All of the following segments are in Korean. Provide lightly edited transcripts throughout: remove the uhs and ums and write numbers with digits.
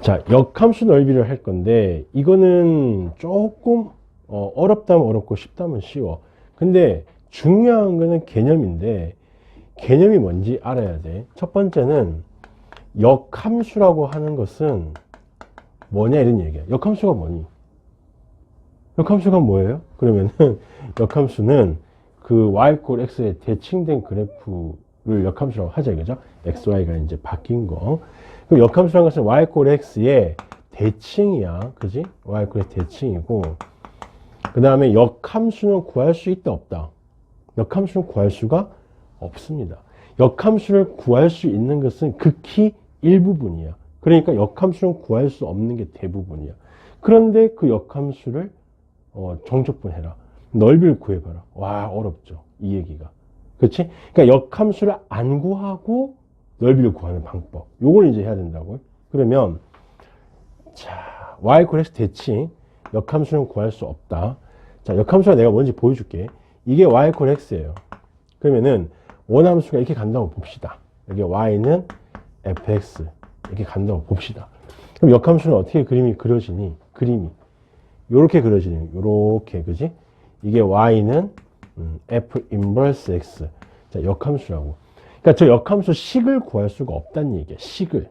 자, 역함수 넓이를 할 건데 이거는 조금 어렵다면 어렵고 쉽다면 쉬워. 근데 중요한 거는 개념인데 개념이 뭔지 알아야 돼. 첫 번째는 역함수라고 하는 것은 뭐냐 이런 얘기야. 역함수가 뭐니? 역함수가 뭐예요? 그러면은 역함수는 그 y 꼴 x의 대칭된 그래프를 역함수라고 하자 이거죠. xy가 이제 바뀐 거. 그럼 역함수라는 것은 y 꼴 x의 대칭이야. 그지? y 꼴의 대칭이고, 그 다음에 역함수는 구할 수 있다 없다? 역함수는 구할 수가 없습니다. 역함수를 구할 수 있는 것은 극히 일부분이야. 그러니까 역함수는 구할 수 없는 게 대부분이야. 그런데 그 역함수를 정적분해라. 넓이를 구해봐라. 와, 어렵죠. 이 얘기가. 그렇지? 그러니까 역함수를 안 구하고 넓이를 구하는 방법. 요걸 이제 해야 된다고요. 그러면 자, y x 대칭 역함수는 구할 수 없다. 자, 역함수가 내가 뭔지 보여줄게. 이게 y x예요. 그러면은 원함수가 이렇게 간다고 봅시다. 여기 y는 fx 이렇게 간다고 봅시다. 그럼 역함수는 어떻게 그림이 그려지니? 그림이 요렇게 그려지니? 요렇게, 그지? 이게 y는 f 인버스 x. 자, 역함수라고. 그러니까 저 역함수 식을 구할 수가 없다는 얘기야. 식을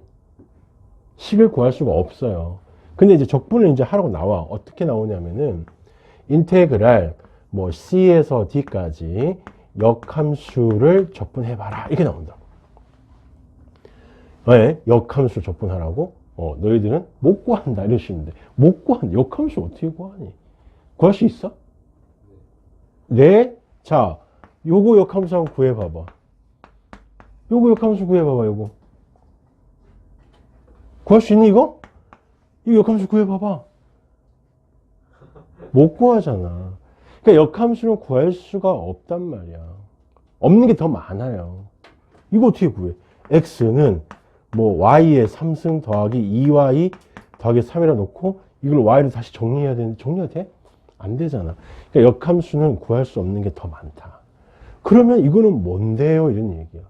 구할 수가 없어요. 근데 이제 적분을 이제 하라고 나와. 어떻게 나오냐면은 인테그랄 뭐 c에서 d까지 역함수를 적분해봐라. 이렇게 나온다고. 왜? 역함수 적분하라고? 너희들은 못 구한다. 이러시는데. 못 구한다. 역함수 어떻게 구하니? 구할 수 있어? 네? 자, 요거 역함수 한번 구해봐봐. 요거 역함수 구해봐봐, 요거. 구할 수 있니, 이거? 이거 역함수 구해봐봐. 못 구하잖아. 그러니까 역함수는 구할 수가 없단 말이야. 없는 게 더 많아요. 이거 어떻게 구해? x는 뭐 y의 3승 더하기 2y 더하기 3이라 놓고 이걸 y로 다시 정리해야 되는데 정리가 돼? 안 되잖아. 그러니까 역함수는 구할 수 없는 게 더 많다. 그러면 이거는 뭔데요? 이런 얘기야.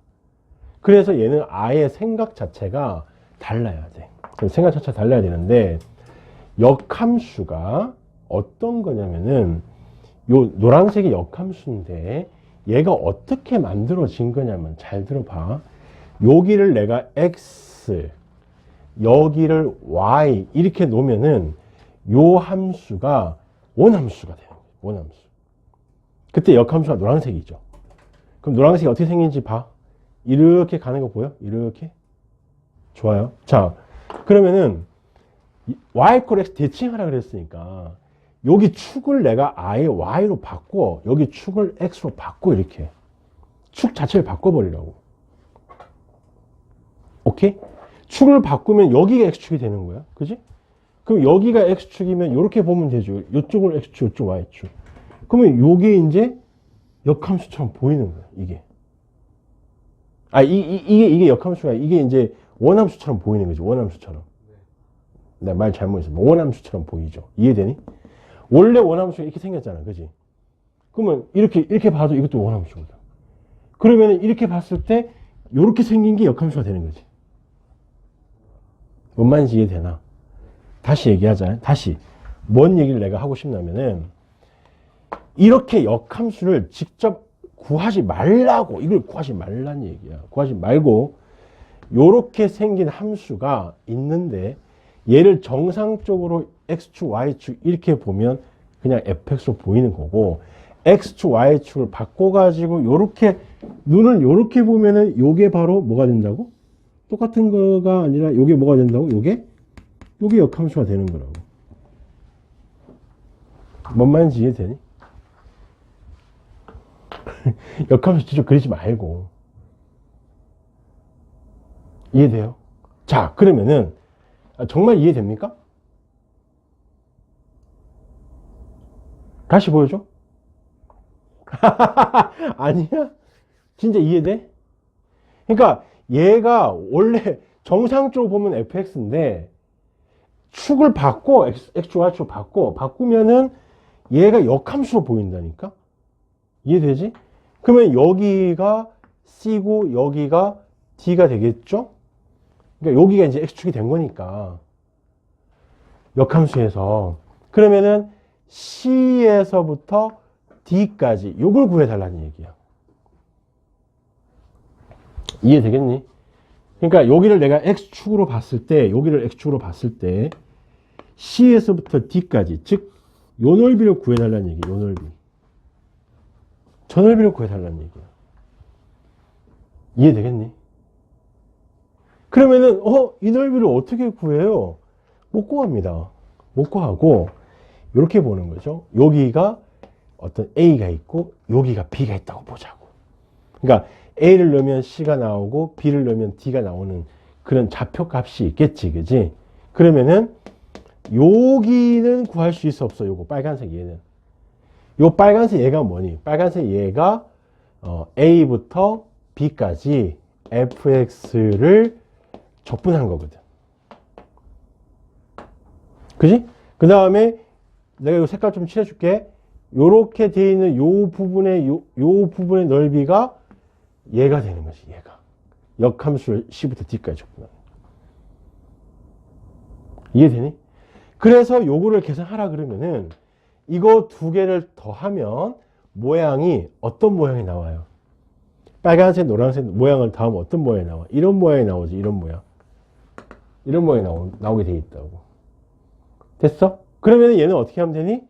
그래서 얘는 아예 생각 자체가 달라야 돼. 생각 자체가 달라야 되는데 역함수가 어떤 거냐면은 요 노란색이 역함수인데 얘가 어떻게 만들어진 거냐면 잘 들어봐. 여기를 내가 x, 여기를 y 이렇게 놓으면은 요 함수가 원함수가 돼요. 원함수. 그때 역함수가 노란색이죠. 그럼 노란색이 어떻게 생긴지 봐. 이렇게 가는 거 보여? 이렇게? 좋아요. 자, 그러면은 y 꼴 x 대칭하라 그랬으니까 여기 축을 내가 아예 y로 바꿔. 여기 축을 x로 바꿔. 이렇게. 축 자체를 바꿔버리라고. 오케이? 축을 바꾸면 여기가 x축이 되는 거야. 그지? 그럼 여기가 x축이면 이렇게 보면 되죠. 이쪽을 x축, 이쪽 y축. 그러면 요게 이제 역함수처럼 보이는 거야. 이게. 이게 역함수가 이게 이제 원함수처럼 보이는 거죠. 원함수처럼. 내가 말 잘못했어. 원함수처럼 보이죠. 이해되니? 원래 원함수가 이렇게 생겼잖아. 그지? 그러면 이렇게 봐도 이것도 원함수거든. 그러면 이렇게 봤을 때 이렇게 생긴 게 역함수가 되는 거지. 뭔 말인지 이해되나? 다시 얘기하자. 다시. 뭔 얘기를 내가 하고 싶냐면은 이렇게 역함수를 직접 구하지 말라고. 이걸 구하지 말라는 얘기야. 구하지 말고 요렇게 생긴 함수가 있는데 얘를 정상적으로 x축, y축 이렇게 보면 그냥 fx로 보이는 거고 x축, y축을 바꿔가지고 요렇게 눈을 요렇게 보면은 요게 바로 뭐가 된다고? 똑같은 거가 아니라 요게 뭐가 된다고? 요게 역함수가 되는 거라고. 뭔 말인지 이해되니? 역함수 직접 그리지 말고. 이해돼요? 자, 그러면은 정말 이해됩니까? 다시 보여줘. 아니야? 진짜 이해돼? 그러니까 얘가 원래 정상적으로 보면 fx인데 축을 바꿔 x, y축 바꾸면은 얘가 역함수로 보인다니까? 이해되지? 그러면 여기가 c고 여기가 d가 되겠죠? 그러니까 여기가 이제 x축이 된 거니까 역함수에서. 그러면은 C에서부터 D까지 요걸 구해달라는 얘기야. 이해되겠니? 그러니까 여기를 내가 X축으로 봤을 때, 여기를 X축으로 봤을 때 C에서부터 D까지, 즉 요 넓이를 구해달라는 얘기야. 요 넓이. 저 넓이를 구해달라는 얘기야. 이해되겠니? 그러면은 이 넓이를 어떻게 구해요? 못 구합니다. 못 구하고 이렇게 보는 거죠. 여기가 어떤 A가 있고 여기가 B가 있다고 보자고. 그러니까 A를 넣으면 C가 나오고 B를 넣으면 D가 나오는 그런 좌표값이 있겠지, 그지? 그러면은 여기는 구할 수 있어, 없어? 요거 빨간색 얘는. 요 빨간색 얘가 뭐니? 빨간색 얘가 A부터 B까지 fx를 적분한 거거든. 그지? 그 다음에 내가 요 색깔 좀 칠해줄게. 요렇게 되어 있는 요 부분의 넓이가 얘가 되는 거지, 얘가. 역함수를 C부터 D까지 적분하는 거. 이해되니? 그래서 요거를 계산하라 그러면은 이거 두 개를 더하면 모양이 어떤 모양이 나와요? 빨간색, 노란색 모양을 더하면 어떤 모양이 나와? 이런 모양이 나오지, 이런 모양. 이런 모양이 나오게 돼 있다고. 됐어? 그러면 얘는 어떻게 하면 되니?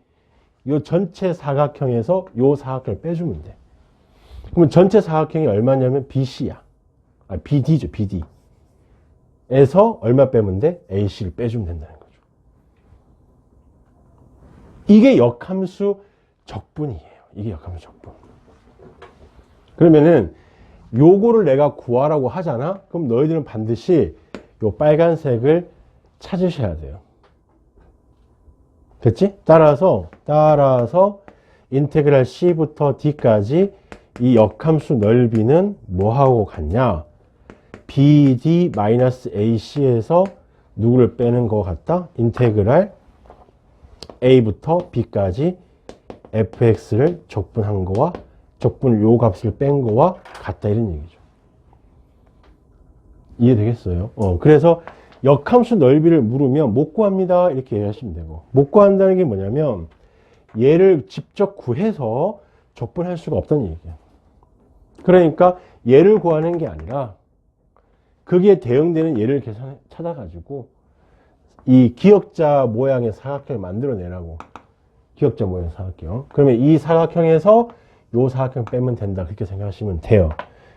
요 전체 사각형에서 요 사각형을 빼주면 돼. 그러면 전체 사각형이 얼마냐면 BC야. BD죠, BD. 에서 얼마 빼면 돼? AC를 빼주면 된다는 거죠. 이게 역함수 적분이에요. 이게 역함수 적분. 그러면은 요거를 내가 구하라고 하잖아? 그럼 너희들은 반드시 요 빨간색을 찾으셔야 돼요. 됐지? 따라서 인테그랄 C부터 D까지 이 역함수 넓이는 뭐하고 같냐? BD-AC에서 누구를 빼는 것 같다? 인테그랄 A부터 B까지 fx를 적분한 거와 적분 요 값을 뺀 거와 같다, 이런 얘기죠. 이해되겠어요? 그래서 역함수 넓이를 물으면 못 구합니다, 이렇게 얘기하시면 되고, 못 구한다는 게 뭐냐면 얘를 직접 구해서 적분할 수가 없다는 얘기예요. 그러니까 얘를 구하는 게 아니라 거기에 대응되는 얘를 찾아가지고 이 기역자 모양의 사각형을 만들어내라고. 기역자 모양 사각형. 그러면 이 사각형에서 요 사각형 빼면 된다, 그렇게 생각하시면 돼요.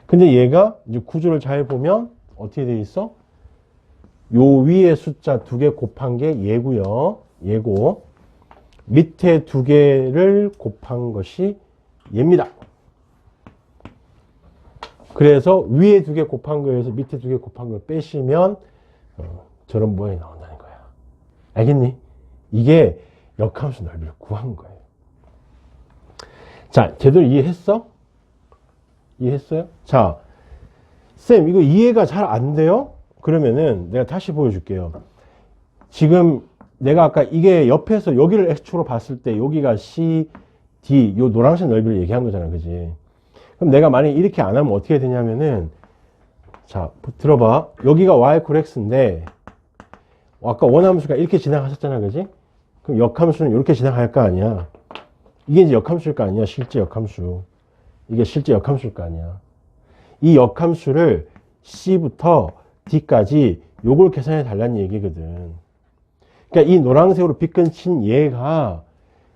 근데 얘가 이제 구조를 잘 보면 어떻게 돼 있어? 요 위에 숫자 2개 곱한 게 얘고요. 얘고 밑에 2개를 곱한 것이 얘입니다. 그래서 위에 2개 곱한 거에서 밑에 2개 곱한 걸 빼시면 저런 모양이 나온다는 거야. 알겠니? 이게 역함수 넓이를 구한 거예요. 자, 제대로 이해했어? 이해했어요? 자, 쌤, 이거 이해가 잘 안 돼요? 그러면은 내가 다시 보여줄게요. 지금 내가 아까 이게 옆에서 여기를 X축으로 봤을 때 여기가 C, D, 요 노란색 넓이를 얘기한 거잖아, 그지? 그럼 내가 만약에 이렇게 안 하면 어떻게 되냐면은, 자, 들어봐. 여기가 Y X인데, 아까 원함수가 이렇게 지나갔었잖아, 그지? 그럼 역함수는 이렇게 지나갈 거 아니야. 이게 이제 역함수일 거 아니야, 실제 역함수. 이게 실제 역함수일 거 아니야. 이 역함수를 C부터 D까지 요걸 계산해 달라는 얘기거든. 그러니까 이 노란색으로 빗근 친 얘가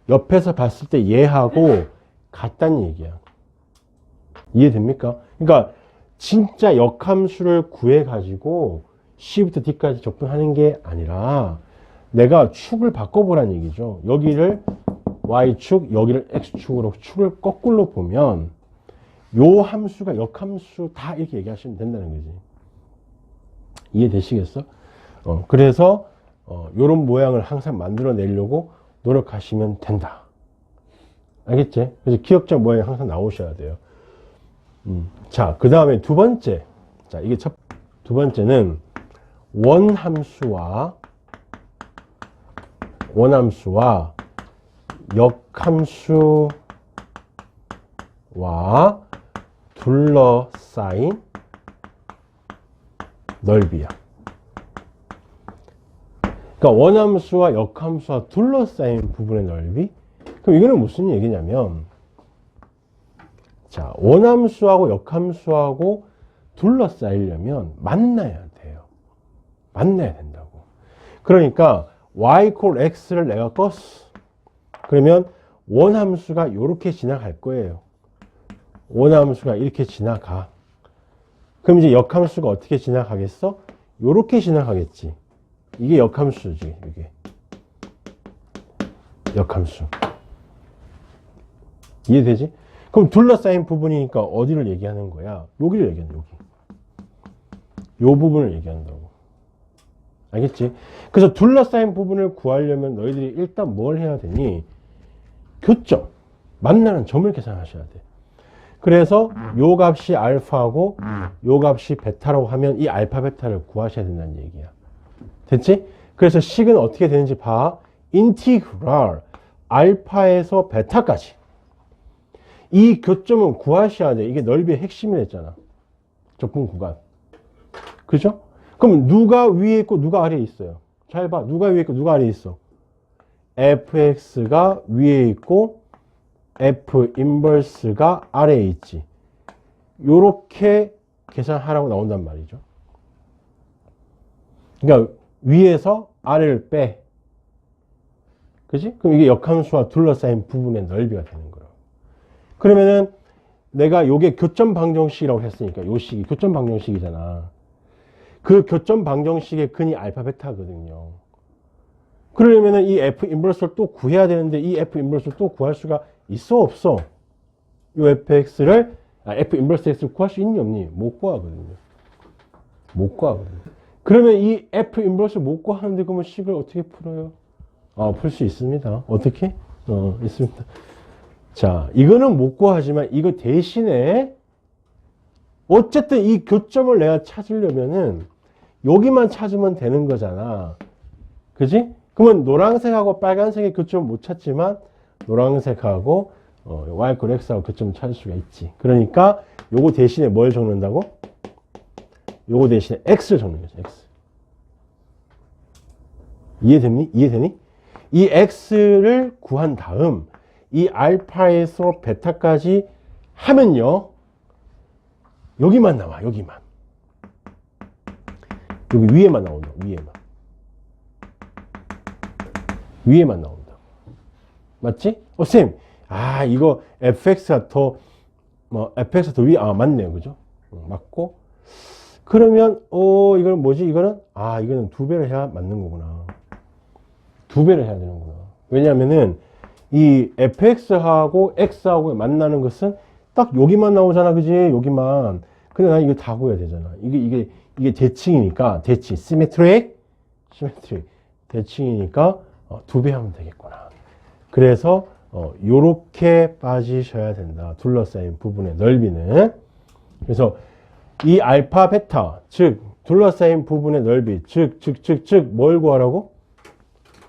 옆에서 봤을 때 얘하고 같다는 얘기야. 이해됩니까? 그러니까 진짜 역함수를 구해가지고 C부터 D까지 적분하는 게 아니라 내가 축을 바꿔보라는 얘기죠. 여기를 Y축, 여기를 X축으로 축을 거꾸로 보면 요 함수가 역함수 다 이렇게 얘기하시면 된다는 거지. 이해되시겠어? 그래서 요런 모양을 항상 만들어내려고 노력하시면 된다. 알겠지? 그래서 기역자 모양이 항상 나오셔야 돼요. 자, 그 다음에 두 번째. 자, 이게 두 번째는 원함수와 역함수와 둘러싸인 넓이야. 그러니까 원함수와 역함수와 둘러싸인 부분의 넓이. 그럼 이거는 무슨 얘기냐면, 자, 원함수하고 역함수하고 둘러싸이려면 만나야 돼요. 만나야 된다고. 그러니까 y equal x를 내가 껐어. 그러면 원함수가 이렇게 지나갈 거예요. 원함수가 이렇게 지나가. 그럼 이제 역함수가 어떻게 지나가겠어? 이렇게 지나가겠지. 이게 역함수지. 이게 역함수. 이해되지? 그럼 둘러싸인 부분이니까 어디를 얘기하는 거야? 여기를 얘기하는 거야. 여기. 요 부분을 얘기한다고. 알겠지? 그래서 둘러싸인 부분을 구하려면 너희들이 일단 뭘 해야 되니? 교점, 만나는 점을 계산하셔야 돼. 그래서 요 값이 알파고 요 값이 베타라고 하면 이 알파 베타를 구하셔야 된다는 얘기야. 됐지? 그래서 식은 어떻게 되는지 봐. 인티그랄 알파에서 베타까지. 이 교점은 구하셔야 돼. 이게 넓이의 핵심이랬잖아. 적분 구간. 그죠? 그럼 누가 위에 있고 누가 아래에 있어요? 잘 봐. 누가 위에 있고 누가 아래에 있어? fx가 위에 있고 f 인버스가 아래에 있지. 요렇게 계산하라고 나온단 말이죠. 그러니까 위에서 아래를 빼. 그지? 그럼 이게 역함수와 둘러싸인 부분의 넓이가 되는 거야. 그러면은 내가 요게 교점 방정식이라고 했으니까 요 식이 교점 방정식이잖아. 그 교점 방정식의 근이 알파 베타거든요. 그러려면은 이 f 인버스를 또 구해야 되는데 이 f 인버스를 또 구할 수가 있어 없어? 요 fx를 f 인버스 x를 구할 수 있니 없니? 못 구하거든요. 못 구하거든요. 그러면 이 f 인버스를 못 구하는데 그러면 식을 어떻게 풀어요? 풀 수 있습니다. 어떻게? 있습니다. 자, 이거는 못 구하지만 이거 대신에 어쨌든 이 교점을 내가 찾으려면은 여기만 찾으면 되는 거잖아. 그지? 그러면 노란색하고 빨간색의 교점을 못 찾지만 노란색하고 y equal x하고 교점을 찾을 수가 있지. 그러니까 요거 대신에 뭘 적는다고? 요거 대신에 x를 적는 거지. x. 이해되니? 이해되니? 이 x를 구한 다음 이 알파에서 베타까지 하면요. 여기만 나와. 여기만. 여기 위에만 나온다. 위에만. 위에만 나온다. 맞지? 쌤. 이거 fx가 더 fx가 더 위에 맞네요. 그죠? 맞고. 그러면 이거는 뭐지? 이거는 이거는 2배를 해야 맞는 거구나. 2배를 해야 되는구나. 왜냐면은 이 fx하고 x하고 만나는 것은 딱 여기만 나오잖아. 그지? 여기만. 근데 난 이거 다 구해야 되잖아. 이게 대칭이니까, 대칭. 시메트릭. 대칭이니까 2배 하면 되겠구나. 그래서 요렇게 빠지셔야 된다. 둘러싸인 부분의 넓이는. 그래서 이 알파 베타, 즉 둘러싸인 부분의 넓이, 즉 뭘 구하라고?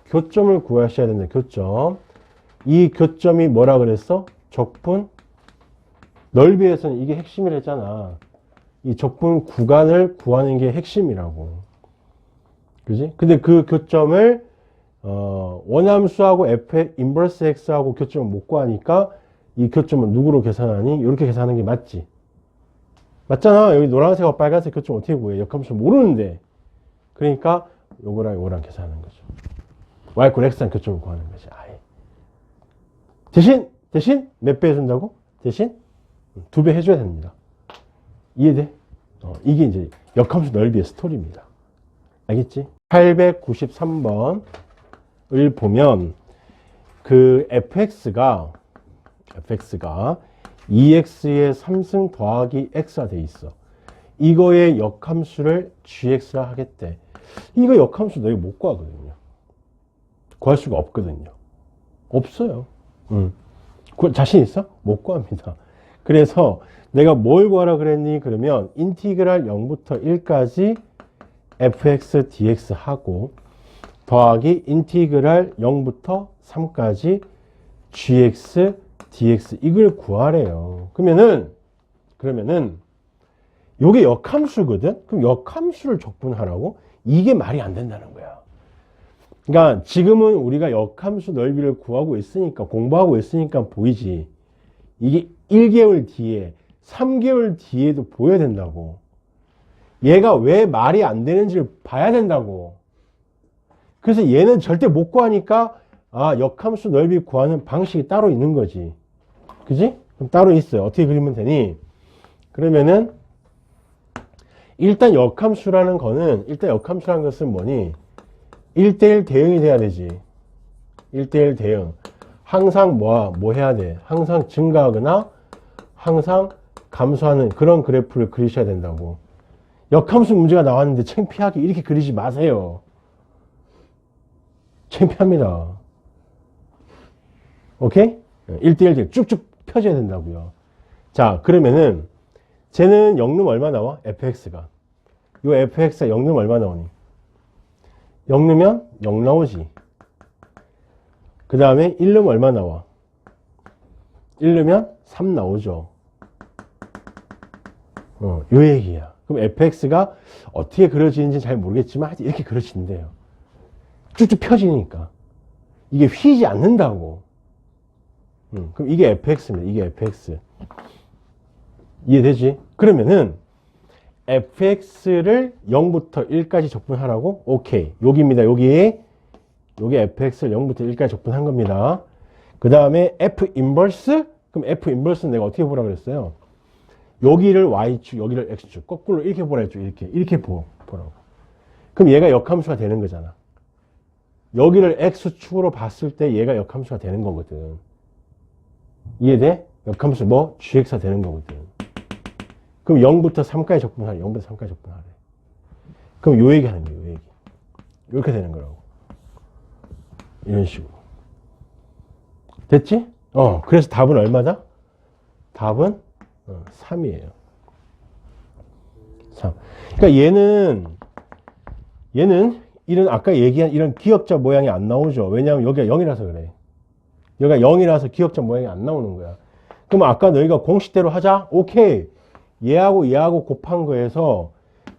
교점을 구하셔야 된다. 교점. 이 교점이 뭐라 그랬어? 적분 넓이에서는 이게 핵심이랬잖아. 이 적분 구간을 구하는 게 핵심이라고. 그지? 근데 그 교점을 원함수하고 f 인버스 x하고 교점을 못 구하니까 이 교점은 누구로 계산하니? 이렇게 계산하는 게 맞지? 맞잖아. 여기 노란색하고 빨간색 교점 어떻게 구해? 역함수 모르는데. 그러니까 요거랑 요거랑 계산하는 거죠. y equal x랑 교점을 구하는 거지. 대신 몇 배 해준다고? 대신 2배 해줘야 됩니다. 이해돼? 이게 이제 역함수 넓이의 스토리입니다. 알겠지? 893번을 보면 그 fx가 2x의 3승 더하기 x가 돼 있어. 이거의 역함수를 gx라 하겠대. 이거 역함수 너희 못 구하거든요. 구할 수가 없거든요. 없어요. 자신 있어? 못 구합니다. 그래서 내가 뭘 구하라 그랬니? 그러면 인티그랄 0부터 1까지 fx dx 하고 더하기 인티그랄 0부터 3까지 gx dx 이걸 구하래요. 그러면은 요게 역함수거든? 그럼 역함수를 적분하라고? 이게 말이 안 된다는 거야. 그러니까 지금은 우리가 역함수 넓이를 구하고 있으니까, 공부하고 있으니까 보이지. 이게 1개월 뒤에, 3개월 뒤에도 보여야 된다고. 얘가 왜 말이 안 되는지를 봐야 된다고. 그래서 얘는 절대 못 구하니까, 아, 역함수 넓이 구하는 방식이 따로 있는 거지. 그지? 그럼 따로 있어요. 어떻게 그리면 되니? 그러면은, 일단 역함수라는 것은 뭐니? 1대1 대응이 돼야 되지. 1대1 대응. 항상 뭐 해야 돼? 항상 증가하거나 항상 감소하는 그런 그래프를 그리셔야 된다고. 역함수 문제가 나왔는데 창피하게 이렇게 그리지 마세요. 창피합니다. 오케이? 1대1 대응 쭉쭉 펴져야 된다고요. 자, 그러면은 쟤는 영름 얼마 나와? fx가. 요 fx가 영름 얼마 나오니? 0 넣으면 0 나오지. 그 다음에 1 넣으면 얼마 나와? 1 넣으면 3 나오죠. 요 얘기야. 그럼 fx가 어떻게 그려지는지 잘 모르겠지만 하여튼 이렇게 그려진대요. 쭉쭉 펴지니까. 이게 휘지 않는다고. 그럼 이게 fx입니다. 이게 fx. 이해되지? 그러면은 fx를 0부터 1까지 적분하라고? 오케이. 여기입니다. 여기 fx를 0부터 1까지 적분한 겁니다. 그 다음에 f 인버스? 그럼 f 인버스는 내가 어떻게 보라 그랬어요? 여기를 y축, 여기를 x축. 거꾸로 이렇게 보라 했죠. 이렇게 보라고. 그럼 얘가 역함수가 되는 거잖아. 여기를 x축으로 봤을 때 얘가 역함수가 되는 거거든. 이해돼? 역함수 뭐? gx가 되는 거거든. 그럼 0부터 3까지 적분하래. 0부터 3까지 적분하래. 그럼 요 얘기 하는 거예요. 요 얘기. 이렇게 되는 거라고. 이런 식으로. 됐지? 그래서 답은 얼마다? 답은 3이에요. 3. 그러니까 얘는 이런 아까 얘기한 이런 기역자 모양이 안 나오죠. 왜냐하면 여기가 0이라서 그래. 여기가 0이라서 기역자 모양이 안 나오는 거야. 그럼 아까 너희가 공식대로 하자? 오케이. 얘하고 곱한 거에서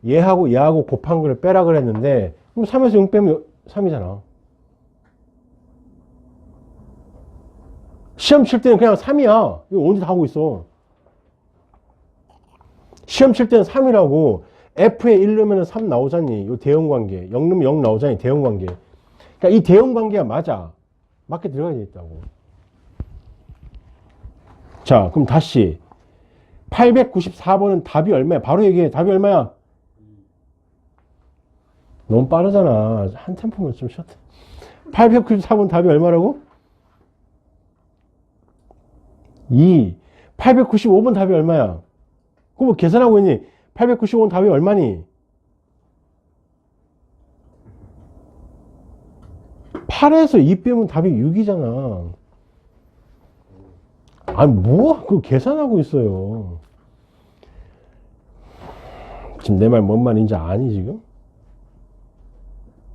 얘하고 곱한 거를 빼라 그랬는데 그럼 3에서 0 빼면 3이잖아. 시험 칠 때는 그냥 3이야. 이거 언제 다 하고 있어. 시험 칠 때는 3이라고. F에 1 넣으면 3 나오잖니. 이 대응관계. 0 넣으면 0 나오잖니. 대응관계. 그러니까 이 대응관계가 맞아. 맞게 들어가야 되겠다고. 자, 그럼 다시 894번은 답이 얼마야? 바로 얘기해. 답이 얼마야? 너무 빠르잖아. 한 템포만 좀 쉬었다. 894번 답이 얼마라고? 2. 895번 답이 얼마야? 그거 뭐 계산하고 있니? 895번 답이 얼마니? 8에서 2 빼면 답이 6이잖아. 아니, 그거 계산하고 있어요. 지금 내 말 뭔 말인지 아니, 지금?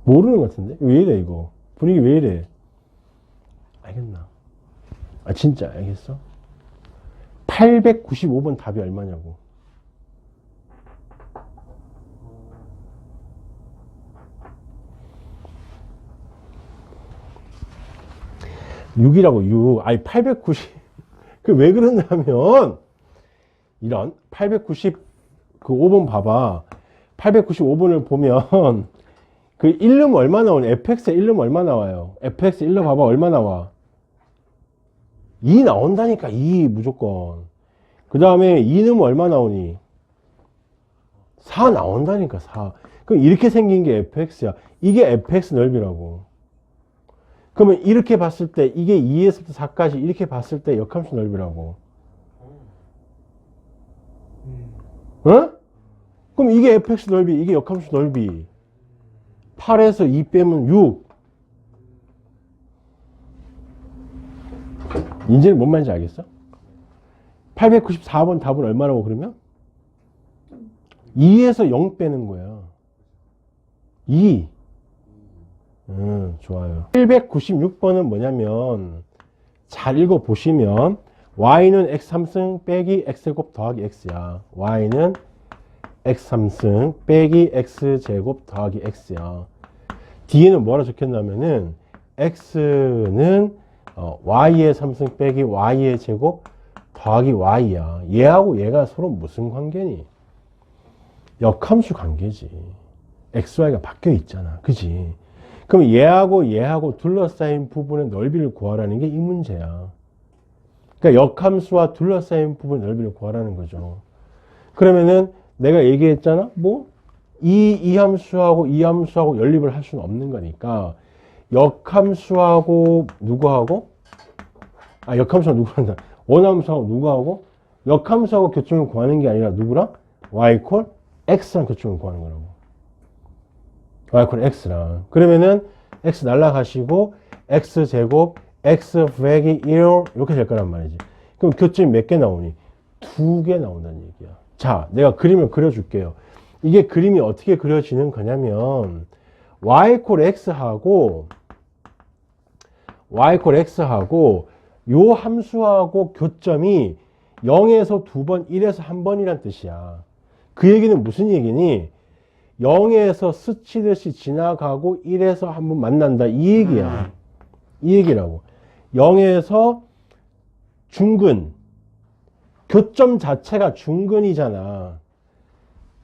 모르는 것 같은데? 왜 이래, 이거? 분위기 왜 이래? 알겠나? 아, 진짜 알겠어? 895번 답이 얼마냐고. (6이라고) 6. 아니 890. 그 왜 그러냐면 이런 895번 봐봐. 895번을 보면 그 1 넣으면 얼마 나오니? fx에 1 넣으면 얼마 나와요? fx 1 넣어 봐봐. 얼마 나와? 2 나온다니까. 2 무조건. 그 다음에 2 넣으면 얼마 나오니? 4 나온다니까. 4. 그럼 이렇게 생긴 게 fx야. 이게 fx 넓이라고. 그러면 이렇게 봤을 때 이게 2에서부터 4까지 이렇게 봤을 때 역함수 넓이라고. 어? 그럼 이게 fx 넓이, 이게 역함수 넓이. 8에서 2 빼면 6. 이제는 뭔 말인지 알겠어? 894번 답은 얼마라고 그러면? 2에서 0 빼는 거야. 2. 좋아요. 796번은 뭐냐면 잘 읽어보시면 y는 x3승 빼기 x제곱 더하기 x야. y는 x3승 빼기 x제곱 더하기 x야. 뒤에는 뭐라 적혔냐면은 x는 y의 3승 빼기 y의 제곱 더하기 y야. 얘하고 얘가 서로 무슨 관계니? 역함수 관계지. xy가 바뀌어 있잖아. 그지? 그럼 얘하고 둘러싸인 부분의 넓이를 구하라는 게 이 문제야. 그러니까 역함수와 둘러싸인 부분의 넓이를 구하라는 거죠. 그러면은 내가 얘기했잖아. 뭐 이 함수하고 이 함수하고 연립을 할 수는 없는 거니까 역함수하고 누구하고? 역함수하고 누구한다. 원함수하고 누구하고? 역함수하고 교점을 구하는 게 아니라 누구랑? y 콜 x랑 교점을 구하는 거라고. y 콜 x랑. 그러면은 x 날라가시고 x제곱 x 빼기 1 이렇게 될 거란 말이지. 그럼 교점이 몇 개 나오니? 2개 나온다는 얘기야. 자, 내가 그림을 그려줄게요. 이게 그림이 어떻게 그려지는 거냐면 y 콜 x하고 요 함수하고 교점이 0에서 2번, 1에서 1번이란 뜻이야. 그 얘기는 무슨 얘기니? 0에서 스치듯이 지나가고 1에서 한번 만난다. 이 얘기야. 이 얘기라고. 0에서 중근. 교점 자체가 중근이잖아.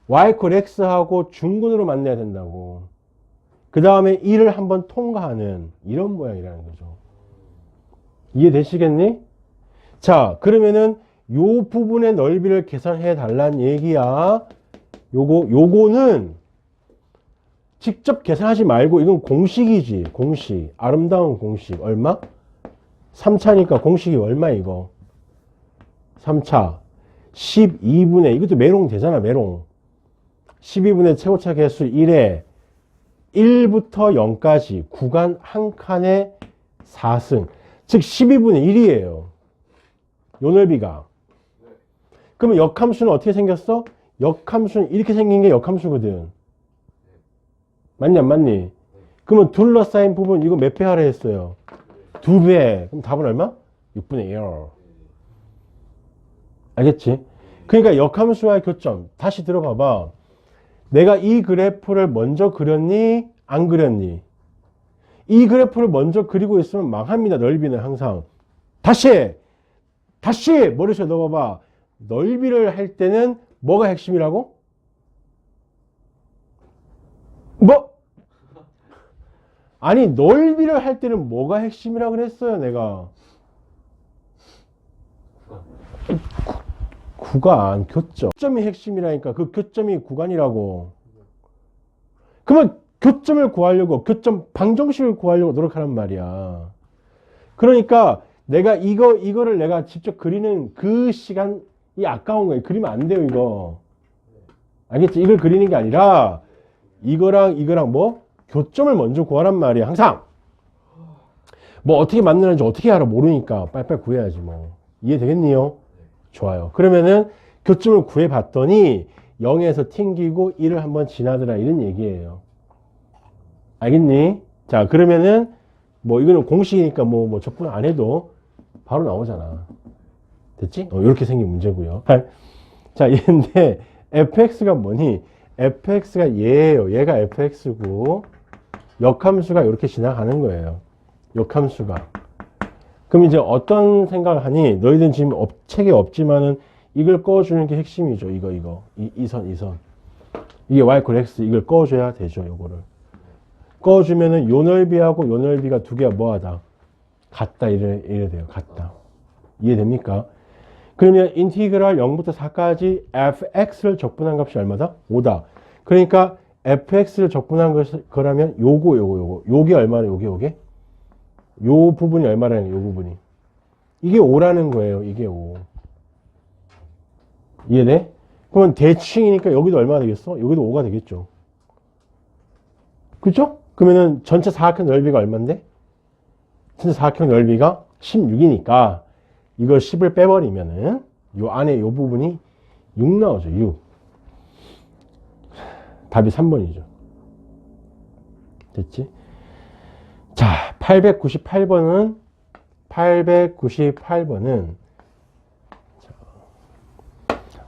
y 콜 x하고 중근으로 만나야 된다고. 그 다음에 1을 한번 통과하는 이런 모양이라는 거죠. 이해되시겠니? 자, 그러면은 요 부분의 넓이를 계산해 달란 얘기야. 요거는 직접 계산하지 말고 이건 공식이지. 공식. 아름다운 공식. 얼마? 3차니까 공식이 얼마 이거? 3차. 12분의 이것도 메롱 되잖아. 메롱. 12분의 최고차 개수 1에 1부터 0까지 구간 한 칸에 4승. 즉 12분의 1이에요. 요 넓이가. 그러면 역함수는 어떻게 생겼어? 역함수는 이렇게 생긴 게 역함수거든. 맞니 안 맞니? 그러면 둘러싸인 부분 이거 몇 배 하라 했어요? 2배. 그럼 답은 얼마? 6분의 1. 알겠지? 그러니까 역함수와의 교점. 다시 들어봐봐. 내가 이 그래프를 먼저 그렸니? 안 그렸니? 이 그래프를 먼저 그리고 있으면 망합니다. 넓이는 항상. 다시 머릿속에 넣어봐. 넓이를 할 때는 뭐가 핵심이라고? 뭐? 아니 넓이를 할 때는 뭐가 핵심이라고 그랬어요 내가. 구간, 교점. 교점이 핵심이라니까. 그 교점이 구간이라고. 그러면 교점을 구하려고, 교점 방정식을 구하려고 노력하란 말이야. 그러니까 내가 이거를 내가 직접 그리는 그 시간이 아까운 거예요. 그리면 안 돼요, 이거. 알겠지? 이걸 그리는 게 아니라 이거랑 뭐? 교점을 먼저 구하란 말이야. 항상. 뭐 어떻게 만드는지 어떻게 알아 모르니까 빨리빨리 구해야지 뭐. 이해되겠니요? 좋아요. 그러면은 교점을 구해봤더니 0에서 튕기고 1을 한번 지나더라 이런 얘기예요. 알겠니? 자, 그러면은 뭐 이거는 공식이니까 뭐 적분 안 해도 바로 나오잖아. 됐지? 이렇게 생긴 문제고요. 자, 얘인데 fx가 뭐니? fx가 얘예요. 얘가 fx고 역함수가 이렇게 지나가는 거예요. 역함수가. 그럼 이제 어떤 생각을 하니? 너희들은 지금 책에 없지만은 이걸 꺼주는 게 핵심이죠. 이 선. 이게 y 콜 x 이걸 꺼줘야 되죠. 요거를. 꺼주면은 요 넓이하고 요 넓이가 두 개가 뭐하다? 같다. 이래 돼요. 같다. 이해됩니까? 그러면 인티그랄 0부터 4까지 fx를 적분한 값이 얼마다? 5다. 그러니까 fx를 적분한 거라면 요게 얼마나 요게? 요 부분이 얼마라는 요 부분이. 이게 5라는 거예요. 이게 5. 이해돼? 그러면 대칭이니까 여기도 얼마 되겠어? 여기도 5가 되겠죠. 그죠? 그러면은 전체 사각형 넓이가 얼만데? 전체 사각형 넓이가 16이니까 이걸 10을 빼버리면은 요 안에 요 부분이 6 나오죠. 6. 답이 3번이죠. 됐지? 자, 898번은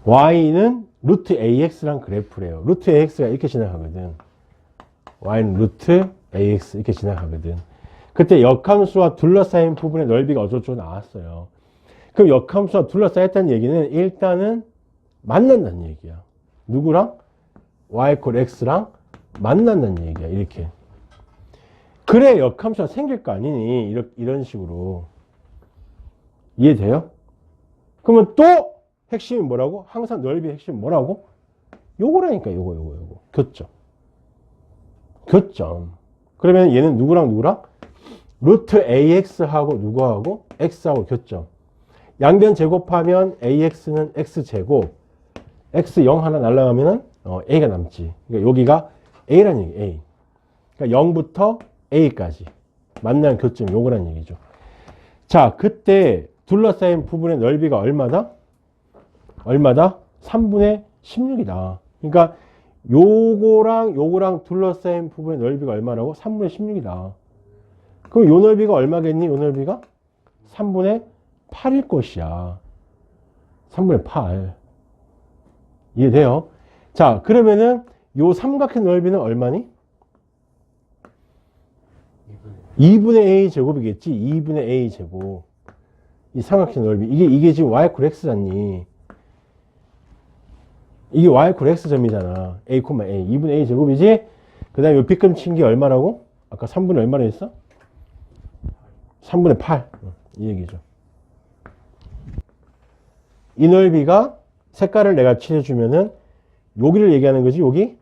y는 루트 ax랑 그래프래요. 루트 ax가 이렇게 지나가거든. y는 루트 ax 이렇게 지나가거든. 그때 역함수와 둘러싸인 부분의 넓이가 어쩌고 나왔어요. 그럼 역함수와 둘러싸였다는 얘기는 일단은 만난다는 얘기야. 누구랑? y x랑 만난다는 얘기야. 이렇게. 그래 역함수가 생길 거 아니니. 이런 식으로. 이해돼요? 그러면 또 핵심이 뭐라고? 항상 넓이의 핵심이 뭐라고? 요거라니까. 요거. 교점. 그러면 얘는 누구랑? 루트 ax하고 누구하고? x하고 교점. 양변 제곱하면 ax는 x제곱. x 0 하나 날라가면은 a가 남지. 그러니까 여기가 a라는 얘기, a. 그러니까 0부터 a까지. 만난 교점 요거란 얘기죠. 자, 그때 둘러싸인 부분의 넓이가 얼마다? 3분의 16이다. 그러니까 요거랑 둘러싸인 부분의 넓이가 얼마라고? 3분의 16이다. 그럼 요 넓이가 얼마겠니? 요 넓이가 3분의 8일 것이야. 3분의 8. 이해돼요? 자, 그러면은 요 삼각형 넓이는 얼마니? 2분의 a 제곱이겠지. 2분의 a 제곱. 이 삼각형 넓이. 이게 지금 y x잖니. 이게 y x점이잖아. a, a. 2분의 a 제곱이지? 그 다음에 요 빗금 친 게 얼마라고? 아까 3분의 얼마로 했어? 3분의 8. 이 얘기죠. 이 넓이가 색깔을 내가 칠해주면은 여기를 얘기하는 거지, 여기?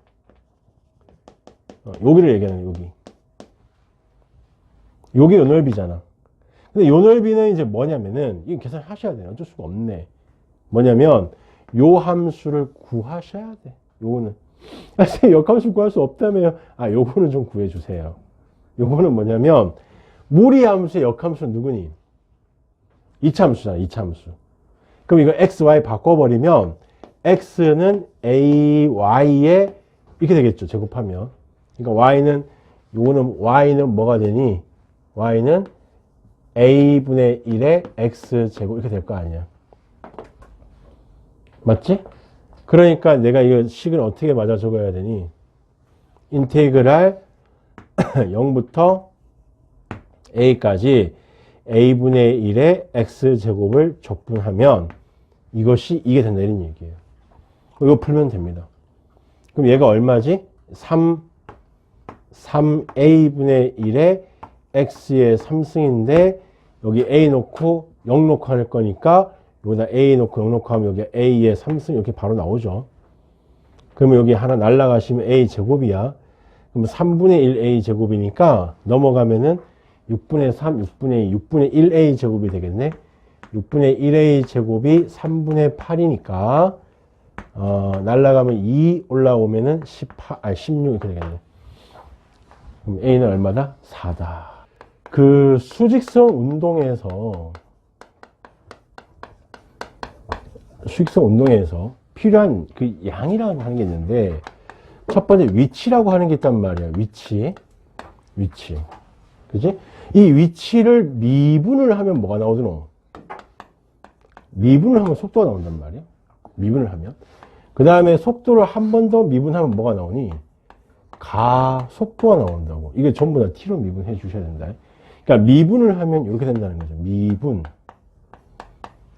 여기를 얘기하는 거야, 여기. 요게 요 넓이잖아. 근데 요 넓이는 이제 뭐냐면은, 이거 계산하셔야 돼요. 어쩔 수가 없네. 뭐냐면, 요 함수를 구하셔야 돼. 요거는. 역함수 구할 수 없다며요. 요거는 좀 구해주세요. 요거는 뭐냐면, 무리함수의 역함수는 누구니? 이차함수잖아, 이차함수. 그럼 이거 x, y 바꿔버리면 x는 a, y에 이렇게 되겠죠. 제곱하면. 그러니까 y는 뭐가 되니? y는 a분의 1의 x 제곱 이렇게 될 거 아니야. 맞지? 그러니까 내가 이거 식을 어떻게 맞아 적어야 되니? 인테그랄 0부터 a까지 a분의 1의 x제곱을 적분하면 이게 된다 이런 얘기예요. 이거 풀면 됩니다. 그럼 얘가 얼마지? 3a분의 1의 x의 3승인데 여기 a 놓고 0 놓고 할 거니까 여기다 a 놓고 0 놓고 하면 여기 a의 3승 이렇게 바로 나오죠. 그러면 여기 하나 날라가시면 a 제곱이야. 그럼 3분의 1 a 제곱이니까 넘어가면은 6분의 3, 6분의 2, 6분의 1a 제곱이 되겠네. 6분의 1a 제곱이 3분의 8이니까 날라가면 2 올라오면은 16 이렇게 되겠네. 그럼 a는 얼마다? 4다. 그 수직성 운동에서 필요한 그 양이라고 하는 게 있는데 첫 번째 위치라고 하는 게 있단 말이야. 위치. 그지? 이 위치를 미분을 하면 뭐가 나오더노? 미분을 하면 속도가 나온단 말이야. 미분을 하면. 그 다음에 속도를 한 번 더 미분하면 뭐가 나오니? 가속도가 나온다고. 이게 전부 다 t로 미분해 주셔야 된다. 그러니까 미분을 하면 이렇게 된다는 거죠.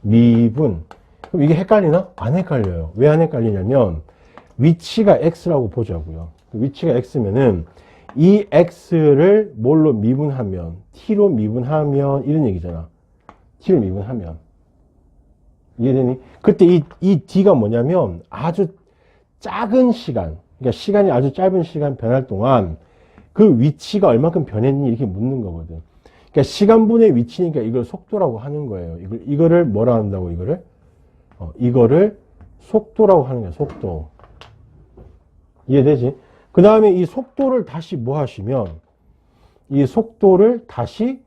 미분. 그럼 이게 헷갈리나? 안 헷갈려요. 왜 안 헷갈리냐면 위치가 x라고 보자고요. 위치가 x면은 이 x를 뭘로 미분하면 t로 미분하면 이런 얘기잖아. t로 미분하면 이해되니? 그때 이 d가 뭐냐면 아주 작은 시간, 그러니까 시간이 아주 짧은 시간 변할 동안 그 위치가 얼마큼 변했니 이렇게 묻는 거거든. 그러니까 시간분의 위치니까 이걸 속도라고 하는 거예요. 이거를 뭐라 한다고? 이거를 속도라고 하는 거야. 속도. 이해되지? 그 다음에 이 속도를 다시 뭐 하시면 이 속도를 다시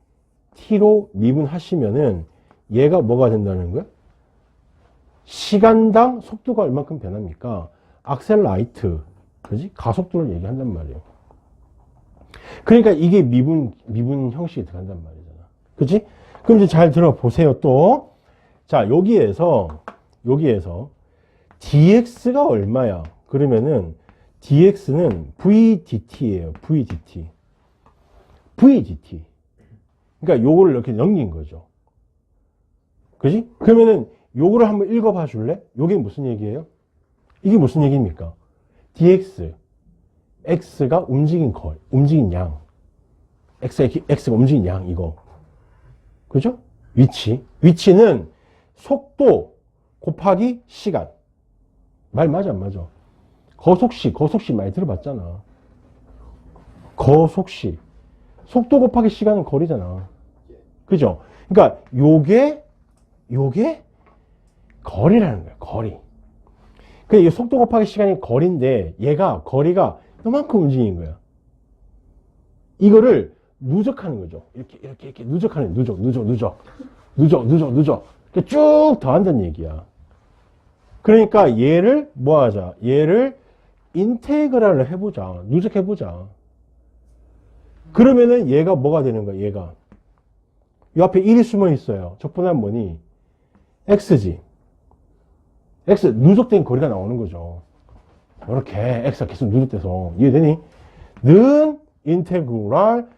t로 미분하시면은 얘가 뭐가 된다는 거야? 시간당 속도가 얼마큼 변합니까? 악셀라이트, 그지? 가속도를 얘기한단 말이에요. 그러니까 이게 미분 형식이 들어간단 말이잖아. 그지? 그럼 이제 잘 들어보세요, 또. 자, 여기에서 dx가 얼마야? 그러면은 dx는 vdt예요, vdt. VGT. 그러니까 요거를 이렇게 넘긴 거죠. 그지? 그러면은 요거를 한번 읽어봐 줄래? 요게 무슨 얘기예요? 이게 무슨 얘기입니까? dx. x가 움직인 양. x가 움직인 양, 이거. 그죠? 위치는 속도 곱하기 시간. 말 맞아, 안 맞아? 거속시 많이 들어봤잖아. 거속시. 속도 곱하기 시간은 거리잖아. 그죠? 그러니까 요게 거리라는 거야, 거리. 근데 이 속도 곱하기 시간이 거리인데 얘가 거리가 요만큼 움직이는 거야. 이거를 누적하는 거죠. 이렇게 누적하는 누적. 쭉 더한다는 얘기야. 그러니까 얘를 뭐 하자? 얘를 인테그랄을 해보자. 누적해보자. 그러면은 얘가 뭐가 되는 거야, 얘가. 이 앞에 1이 숨어 있어요. 적분하면 뭐니? x지. x, 누적된 거리가 나오는 거죠. 이렇게 x가 계속 누적돼서. 이해되니? 는 인테그랄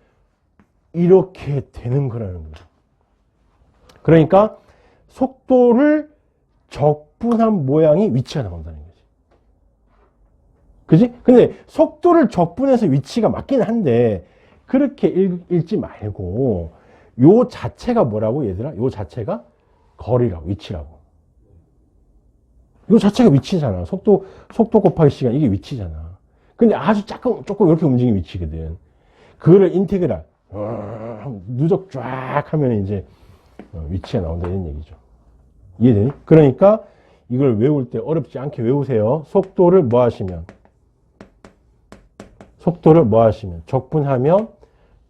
이렇게 되는 거라는 거예요. 그러니까 속도를 적분한 모양이 위치가 나온다는 거지. 그지? 근데 속도를 적분해서 위치가 맞긴 한데 그렇게 읽지 말고 요 자체가 뭐라고 얘들아? 요 자체가 거리라고, 위치라고. 요 자체가 위치잖아. 속도 곱하기 시간, 이게 위치잖아. 근데 아주 조금 이렇게 움직이는 위치거든. 그거를 인테그랄 누적 쫙 하면 이제 위치가 나온다 이런 얘기죠. 이해되니? 그러니까 이걸 외울 때 어렵지 않게 외우세요. 속도를 뭐 하시면 적분하면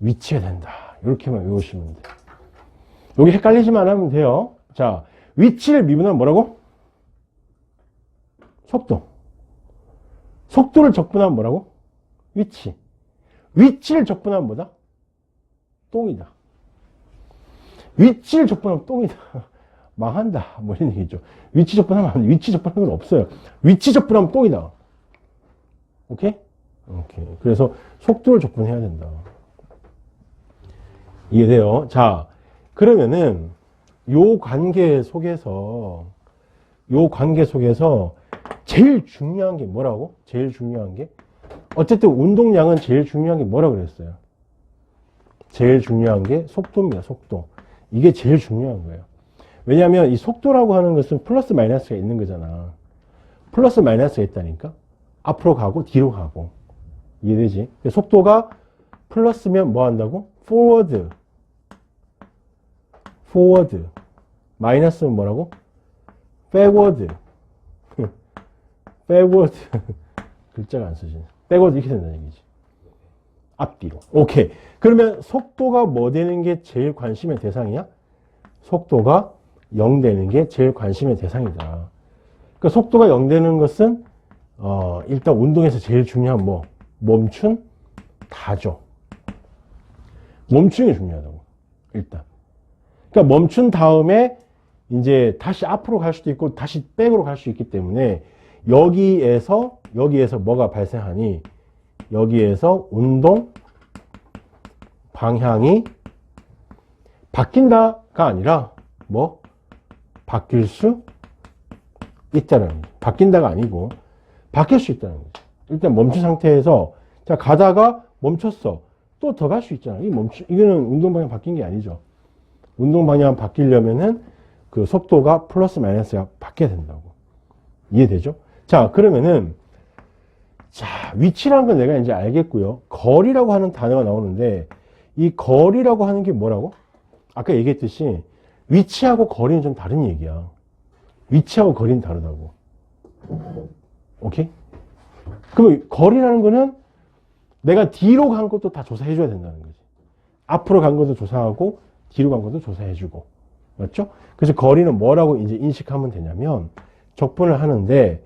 위치가 된다. 이렇게만 외우시면 돼요. 여기 헷갈리지만 하면 돼요. 자, 위치를 미분하면 뭐라고? 속도를 적분하면 뭐라고? 위치를 적분하면 뭐다? 똥이다. 위치를 적분하면 똥이다. 망한다. 뭐 이런 얘기죠. 위치 적분하면 안 돼. 위치 적분하는 건 없어요. 위치 적분하면 똥이다. 오케이? 오케이. 그래서 속도를 적분해야 된다. 이해돼요? 자, 그러면은 요 관계 속에서 제일 중요한 게 뭐라고? 제일 중요한 게? 어쨌든 운동량은 제일 중요한 게 뭐라고 그랬어요? 제일 중요한 게 속도입니다. 속도. 이게 제일 중요한 거예요. 왜냐하면 이 속도라고 하는 것은 플러스 마이너스가 있는 거잖아. 플러스 마이너스가 있다니까? 앞으로 가고 뒤로 가고. 이해되지? 속도가 플러스면 뭐 한다고? forward. 마이너스면 뭐라고? backward. 글자가 안 써지네. backward 이렇게 된다는 얘기지. 앞뒤로. 오케이. 그러면 속도가 뭐 되는 게 제일 관심의 대상이야? 속도가 0 되는 게 제일 관심의 대상이다. 그러니까 속도가 0 되는 것은 일단 운동에서 제일 중요한 뭐? 멈춘? 다죠. 멈추는 게 중요하다고. 일단. 그러니까 멈춘 다음에 이제 다시 앞으로 갈 수도 있고 다시 백으로 갈 수 있기 때문에 여기에서 뭐가 발생하니? 여기에서 운동 방향이 바뀐다가 아니라 뭐? 바뀔 수 있다는 거죠. 바뀐다가 아니고 바뀔 수 있다는 거죠. 일단 멈춘 상태에서 자 가다가 멈췄어. 또 더 갈 수 있잖아. 이거는 운동 방향 바뀐 게 아니죠. 운동 방향 바뀌려면은 그 속도가 플러스 마이너스가 바뀌어야 된다고. 이해되죠? 자, 그러면은 자, 위치라는 건 내가 이제 알겠고요. 거리라고 하는 단어가 나오는데 이 거리라고 하는 게 뭐라고? 아까 얘기했듯이 위치하고 거리는 좀 다른 얘기야. 위치하고 거리는 다르다고. 오케이? 그럼 거리라는 거는 내가 뒤로 간 것도 다 조사해 줘야 된다는 거지. 앞으로 간 것도 조사하고 뒤로 간 것도 조사해 주고. 맞죠? 그래서 거리는 뭐라고 이제 인식하면 되냐면 적분을 하는데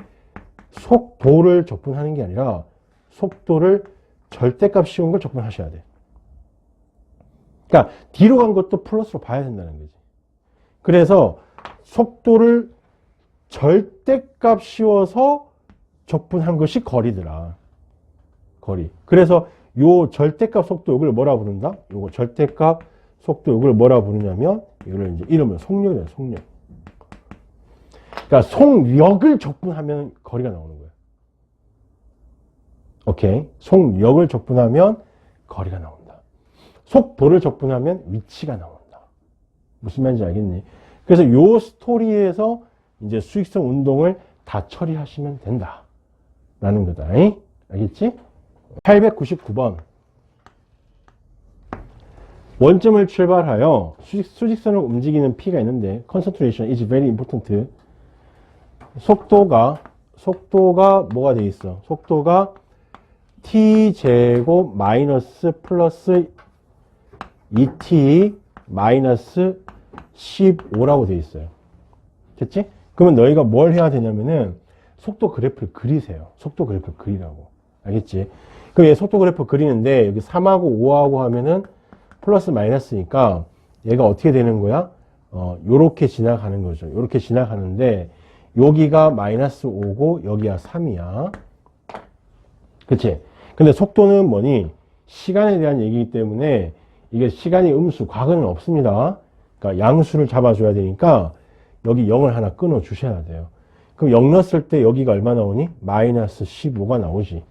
속도를 적분하는 게 아니라 속도를 절대값 씌운 걸 적분하셔야 돼. 그러니까 뒤로 간 것도 플러스로 봐야 된다는 거지. 그래서 속도를 절대값 씌워서 적분한 것이 거리더라. 거리. 그래서 요 절대값 속도 요걸 뭐라 부른다? 요거 절대값 속도 요걸 뭐라 부르냐면 이걸 이제 이름을 속력이에요. 속력. 그러니까 속력을 적분하면 거리가 나오는 거예요. 오케이. 속력을 적분하면 거리가 나온다. 속도를 적분하면 위치가 나온다. 무슨 말인지 알겠니? 그래서 요 스토리에서 이제 수익성 운동을 다 처리하시면 된다. 라는 거다. 알겠지? 899번. 원점을 출발하여 수직선을 움직이는 P가 있는데 concentration is very important. 속도가 뭐가 돼 있어? 속도가 T제곱 마이너스 플러스 2T 마이너스 15라고 돼 있어요. 됐지? 그러면 너희가 뭘 해야 되냐면은 속도 그래프를 그리세요. 속도 그래프를 그리라고. 알겠지? 그럼 얘 속도 그래프 그리는데 여기 3하고 5하고 하면은 플러스 마이너스니까 얘가 어떻게 되는 거야? 요렇게 지나가는 거죠. 요렇게 지나가는데 여기가 마이너스 5고 여기가 3이야. 그치? 근데 속도는 뭐니? 시간에 대한 얘기이기 때문에 이게 시간이 음수, 과거는 없습니다. 그러니까 양수를 잡아줘야 되니까 여기 0을 하나 끊어 주셔야 돼요. 그럼 0 넣었을 때 여기가 얼마 나오니? 마이너스 15가 나오지.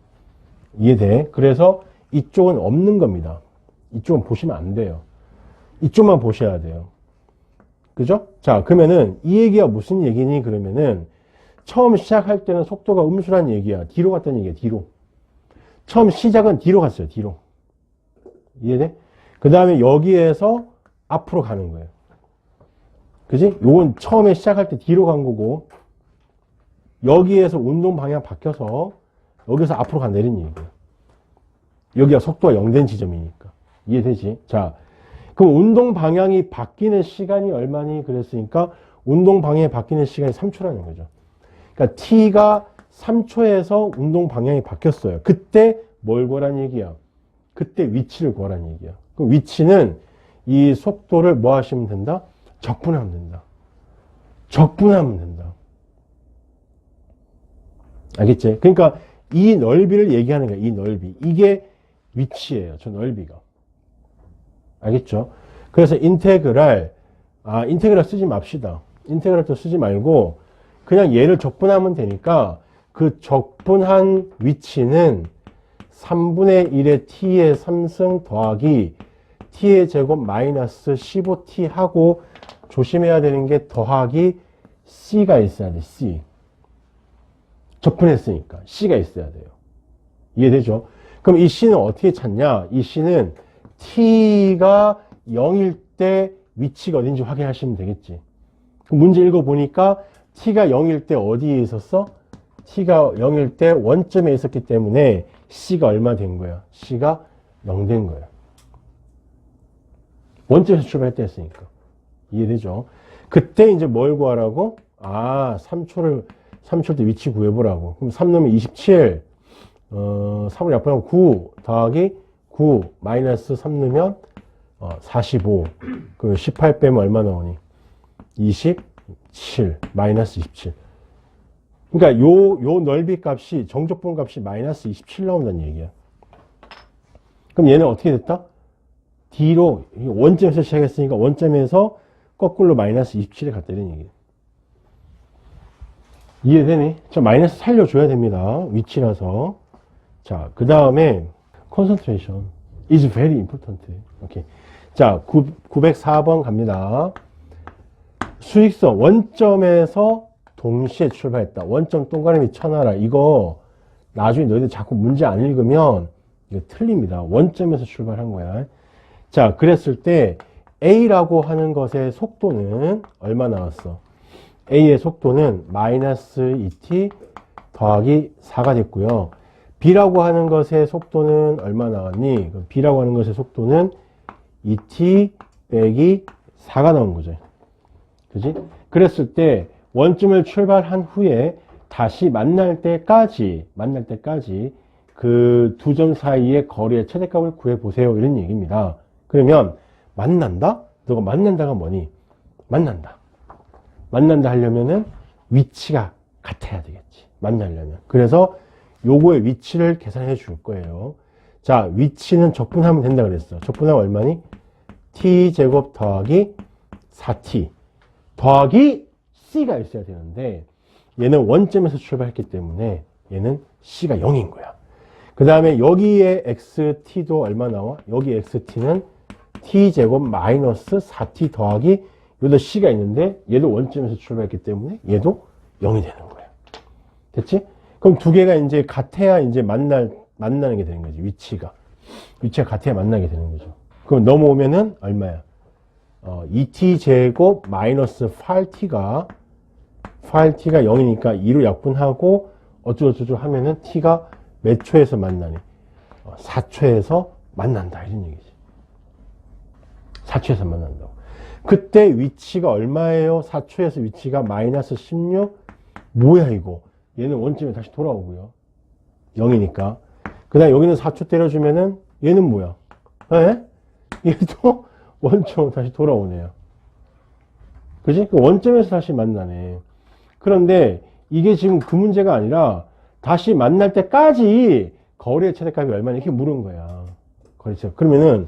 이해돼? 그래서 이쪽은 없는 겁니다. 이쪽은 보시면 안 돼요. 이쪽만 보셔야 돼요. 그죠? 자, 그러면은 이 얘기가 무슨 얘기니? 그러면은 처음 시작할 때는 속도가 음수란 얘기야. 뒤로 갔다는 얘기야. 뒤로. 처음 시작은 뒤로 갔어요. 뒤로. 이해돼? 그 다음에 여기에서 앞으로 가는 거예요. 그지? 요건 처음에 시작할 때 뒤로 간 거고 여기에서 운동 방향 바뀌어서 여기서 앞으로 가 내린 얘기예요. 여기가 속도가 0 된 지점이니까. 이해되지? 자, 그럼 운동 방향이 바뀌는 시간이 얼마니? 그랬으니까 운동 방향이 바뀌는 시간이 3초라는 거죠. 그러니까 T가 3초에서 운동 방향이 바뀌었어요. 그때 뭘 구하란 얘기야? 그때 위치를 구하란 얘기야. 그럼 위치는 이 속도를 뭐 하시면 된다? 적분하면 된다. 적분하면 된다. 알겠지? 그러니까 이 넓이를 얘기하는 거야. 이 넓이. 이게 위치예요. 저 넓이가. 알겠죠? 그래서 인테그랄 쓰지 맙시다. 인테그랄도 쓰지 말고 그냥 얘를 적분하면 되니까 그 적분한 위치는 3분의 1의 t의 3승 더하기 t의 제곱 마이너스 15t 하고 조심해야 되는 게 더하기 c가 있어야 돼. c. 적분했으니까 c가 있어야 돼요. 이해되죠? 그럼 이 c는 어떻게 찾냐? 이 c는 t가 0일 때 위치가 어딘지 확인하시면 되겠지. 문제 읽어보니까 t가 0일 때 어디에 있었어? t가 0일 때 원점에 있었기 때문에 c가 얼마 된 거야? c가 0 된 거야. 원점에서 출발할 때 했으니까. 이해되죠? 그때 이제 뭘 구하라고? 3초일 때 위치 구해보라고. 그럼 3 넣으면 27, 3을 약분하면 9 더하기 9 마이너스 3 넣으면 45. 그 18 빼면 얼마 나오니? 27 마이너스 27. 그러니까 요 넓이 값이 정적분 값이 마이너스 27 나온다는 얘기야. 그럼 얘는 어떻게 됐다? D로 원점에서 시작했으니까 원점에서 거꾸로 마이너스 27에 갔다 이런 얘기야. 이해되니? 자, 마이너스 살려줘야 됩니다. 위치라서. 자, 그 다음에 concentration is very important. 오케이. 자, 904번 갑니다. 수익성 원점에서 동시에 출발했다. 원점 동그라미 쳐놔라. 이거 나중에 너희들 자꾸 문제 안 읽으면 이거 틀립니다. 원점에서 출발한 거야. 자, 그랬을 때 A라고 하는 것의 속도는 얼마 나왔어? A의 속도는 마이너스 2t 더하기 4가 됐고요. B라고 하는 것의 속도는 얼마 나왔니? B라고 하는 것의 속도는 2t 빼기 4가 나온 거죠. 그지? 그랬을 때 원점을 출발한 후에 다시 만날 때까지 그 두 점 사이의 거리의 최대값을 구해보세요. 이런 얘기입니다. 그러면 만난다? 너가 만난다가 뭐니? 만난다 하려면은 위치가 같아야 되겠지. 만나려면. 그래서 요거의 위치를 계산해 줄 거예요. 자, 위치는 적분하면 된다 그랬어. 적분하면 얼마니? t제곱 더하기 4t 더하기 c가 있어야 되는데 얘는 원점에서 출발했기 때문에 얘는 c가 0인 거야. 그 다음에 여기에 xt도 얼마 나와? 여기 xt는 t제곱 마이너스 4t 더하기 여기도 c가 있는데 얘도 원점에서 출발했기 때문에 얘도 0이 되는 거야. 됐지? 그럼 두 개가 이제 같아야 이제 만나는 게 되는 거지. 위치가 같아야 만나게 되는 거죠. 그럼 넘어오면은 얼마야? 2t 제곱 마이너스 8t가 0이니까 2로 약분하고 어쩌고저쩌고 하면은 t가 몇 초에서 만나니? 4초에서 만난다 이런 얘기지. 4초에서 만난다고. 그때 위치가 얼마예요? 4초에서 위치가 마이너스 16. 뭐야 이거? 얘는 원점에 다시 돌아오고요. 0이니까. 그 다음에 여기는 4초 때려주면은 얘는 뭐야? 에? 얘도 원점으로 다시 돌아오네요. 그지? 그 원점에서 다시 만나네. 그런데 이게 지금 그 문제가 아니라 다시 만날 때까지 거리의 최대값이 얼마냐 이렇게 물은 거야. 거리 최대. 그러면은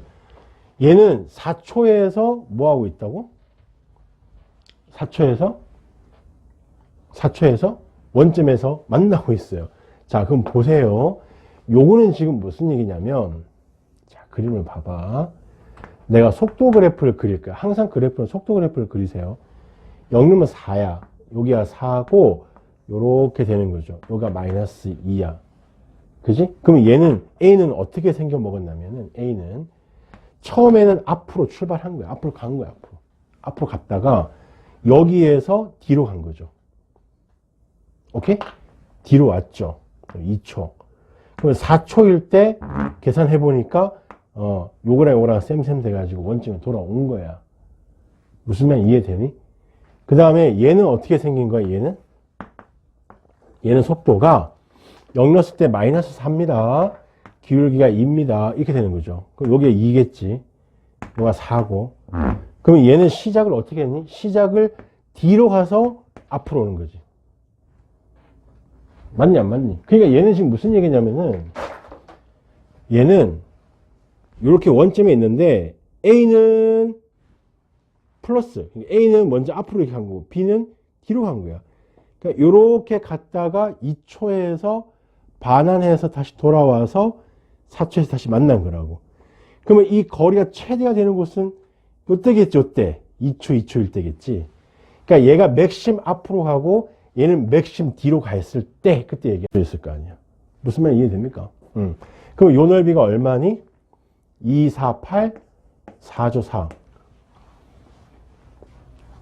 얘는 4초에서 뭐 하고 있다고? 4초에서 원점에서 만나고 있어요. 자, 그럼 보세요. 요거는 지금 무슨 얘기냐면, 자, 그림을 봐봐. 내가 속도 그래프를 그릴 거야. 항상 그래프는 속도 그래프를 그리세요. 0이면 4야. 여기가 4고, 요렇게 되는 거죠. 여기가 마이너스 2야. 그지? 그럼 얘는, A는 어떻게 생겨 먹었냐면은, A는 처음에는 앞으로 출발한 거야. 앞으로 간 거야, 앞으로. 앞으로 갔다가, 여기에서 뒤로 간 거죠. 오케이? 뒤로 왔죠. 2초. 그럼 4초일 때 계산해보니까, 요거랑 쌤 돼가지고 원점에 돌아온 거야. 무슨 말 이해되니? 그 다음에 얘는 어떻게 생긴 거야, 얘는? 얘는 속도가 0 넣었을 때 마이너스 4입니다. 기울기가 2입니다. 이렇게 되는 거죠. 그럼 여기가 2겠지. 여기가 4고. 그럼 얘는 시작을 어떻게 했니? 시작을 뒤로 가서 앞으로 오는 거지. 맞니 안 맞니? 그러니까 얘는 지금 무슨 얘기냐면은 얘는 이렇게 원점에 있는데 A는 플러스, A는 먼저 앞으로 이렇게 간 거고 B는 뒤로 간 거야. 그러니까 이렇게 갔다가 2초에서 반환해서 다시 돌아와서 4초에서 다시 만난 거라고. 그러면 이 거리가 최대가 되는 곳은 이때겠지, 이때. 2초일 때겠지. 그러니까 얘가 맥심 앞으로 가고 얘는 맥심 뒤로 가 있을 때 그때 얘기했을 거 아니야. 무슨 말 이해됩니까? 그럼 요 넓이가 얼마니? 2, 4, 8, 4조 4.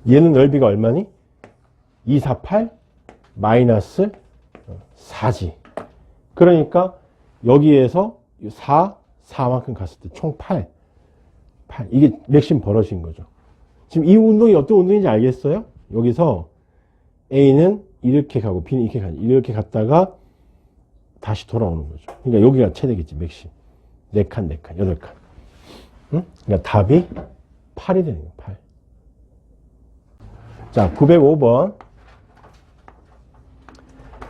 얘는 넓이가 얼마니? 2, 4, 8, 마이너스 4지. 그러니까 여기에서 4만큼 갔을 때 총 8. 이게 맥심 벌어진 거죠. 지금 이 운동이 어떤 운동인지 알겠어요? 여기서 A는 이렇게 가고 B는 이렇게 가지. 이렇게 갔다가 다시 돌아오는 거죠. 그러니까 여기가 최대겠지, 맥심. 4칸, 8칸. 응? 그러니까 답이 8이 되는 거예요, 8. 자, 905번.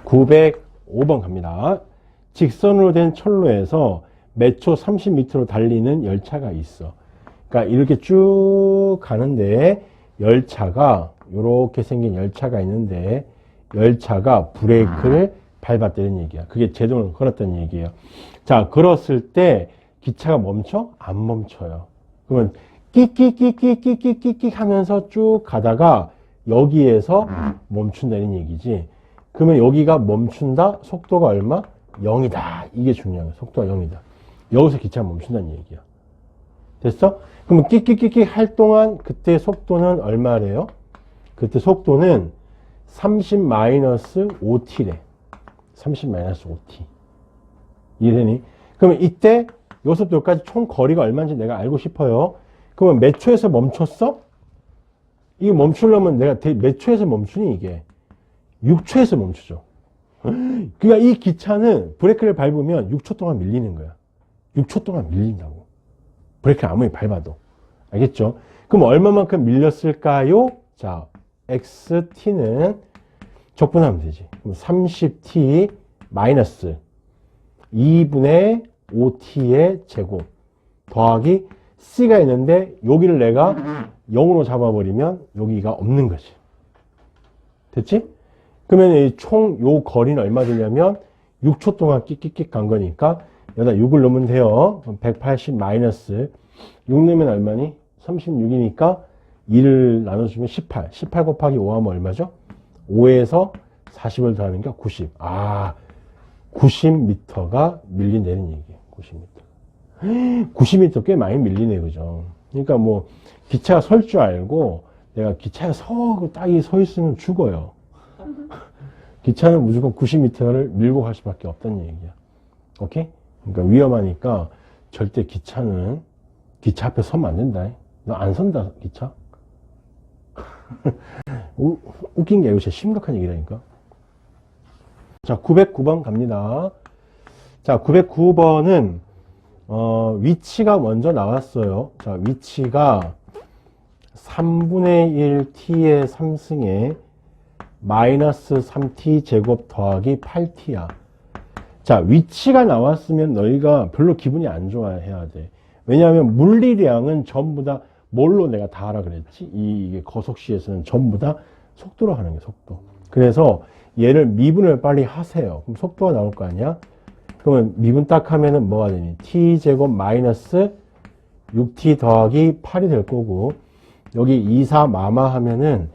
905번 갑니다. 직선으로 된 철로에서 매초 30m로 달리는 열차가 있어. 그러니까 이렇게 쭉 가는데 열차가 이렇게 생긴 열차가 있는데 열차가 브레이크를 밟았다는 얘기야. 그게 제동을 걸었다는 얘기예요. 자, 걸었을 때 기차가 멈춰? 안 멈춰요. 그러면 끽끽끽끽끽끽끽 하면서 쭉 가다가 여기에서 멈춘다는 얘기지. 그러면 여기가 멈춘다? 속도가 얼마? 0이다. 이게 중요해요. 속도가 0이다. 여기서 기차가 멈춘다는 얘기야. 됐어? 그러면 끽끽끽끽 할 동안 그때 속도는 얼마래요? 그때 속도는 30-5t래. 30-5t. 이해되니? 그러면 이때 여기서부터 여기까지 총 거리가 얼마인지 내가 알고 싶어요. 그러면 몇 초에서 멈췄어? 이거 멈추려면 내가 몇 초에서 멈추니 이게? 6초에서 멈추죠. 그러니까 이 기차는 브레이크를 밟으면 6초 동안 밀리는 거야. 6초 동안 밀린다고. 브레이크를 아무리 밟아도. 알겠죠? 그럼 얼마만큼 밀렸을까요? 자, XT는 적분하면 되지. 그럼 30T 마이너스 2분의 5t의 제곱 더하기 c가 있는데 여기를 내가 0으로 잡아버리면 여기가 없는 거지. 됐지? 그러면 총 요 거리는 얼마 되냐면 6초 동안 끽끽끽 간 거니까 여기다 6을 넣으면 돼요. 180 마이너스 6 넣으면 얼마니? 36이니까 2를 나눠주면 18. 18 곱하기 5 하면 얼마죠? 5에서 40을 더하는 게 90. 아, 90m가 밀린다는 얘기예요. 90m. 90m 꽤 많이 밀리네, 그죠? 그러니까 뭐, 기차가 설 줄 알고, 내가 기차에 딱이 서 있으면 죽어요. 기차는 무조건 90m를 밀고 갈 수밖에 없다는 얘기야. 오케이? 그러니까 위험하니까 절대 기차는 기차 앞에 서면 안 된다. 너 안 선다, 기차? 웃긴 게 이거 심각한 얘기라니까. 자, 909번 갑니다. 자, 909번은, 위치가 먼저 나왔어요. 자, 위치가 3분의 1 t의 3승에 마이너스 3t 제곱 더하기 8t야. 자, 위치가 나왔으면 너희가 별로 기분이 안 좋아해야 돼. 왜냐하면 물리량은 전부 다 뭘로 내가 다 하라 그랬지? 이게 거속시에서는 전부 다 속도로 하는 게 속도. 그래서 얘를 미분을 빨리 하세요. 그럼 속도가 나올 거 아니야? 그러면 미분 딱 하면은 뭐가 되니? t제곱 마이너스 6t 더하기 8이 될 거고, 여기 2, 4 마마 하면은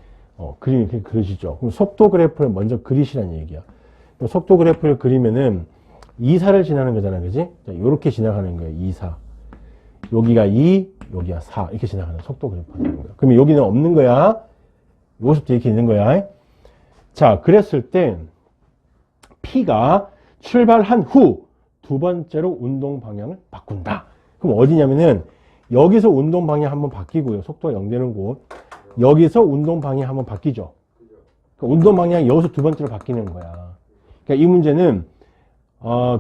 그림이 이렇게 그려지죠. 그럼 속도 그래프를 먼저 그리시라는 얘기야. 속도 그래프를 그리면은 2, 4를 지나는 거잖아, 그지? 자, 요렇게 지나가는 거예요, 2, 4. 여기가 2, 여기가 4. 이렇게 지나가는 속도 그래프가 되는 거야. 그러면 여기는 없는 거야. 요것부터 이렇게 있는 거야. 자, 그랬을 때 P가 출발한 후 두 번째로 운동 방향을 바꾼다. 그럼 어디냐면은 여기서 운동 방향 한번 바뀌고요. 속도가 0 되는 곳. 여기서 운동 방향 한번 바뀌죠. 그러니까 운동 방향이 여기서 두 번째로 바뀌는 거야. 그러니까 이 문제는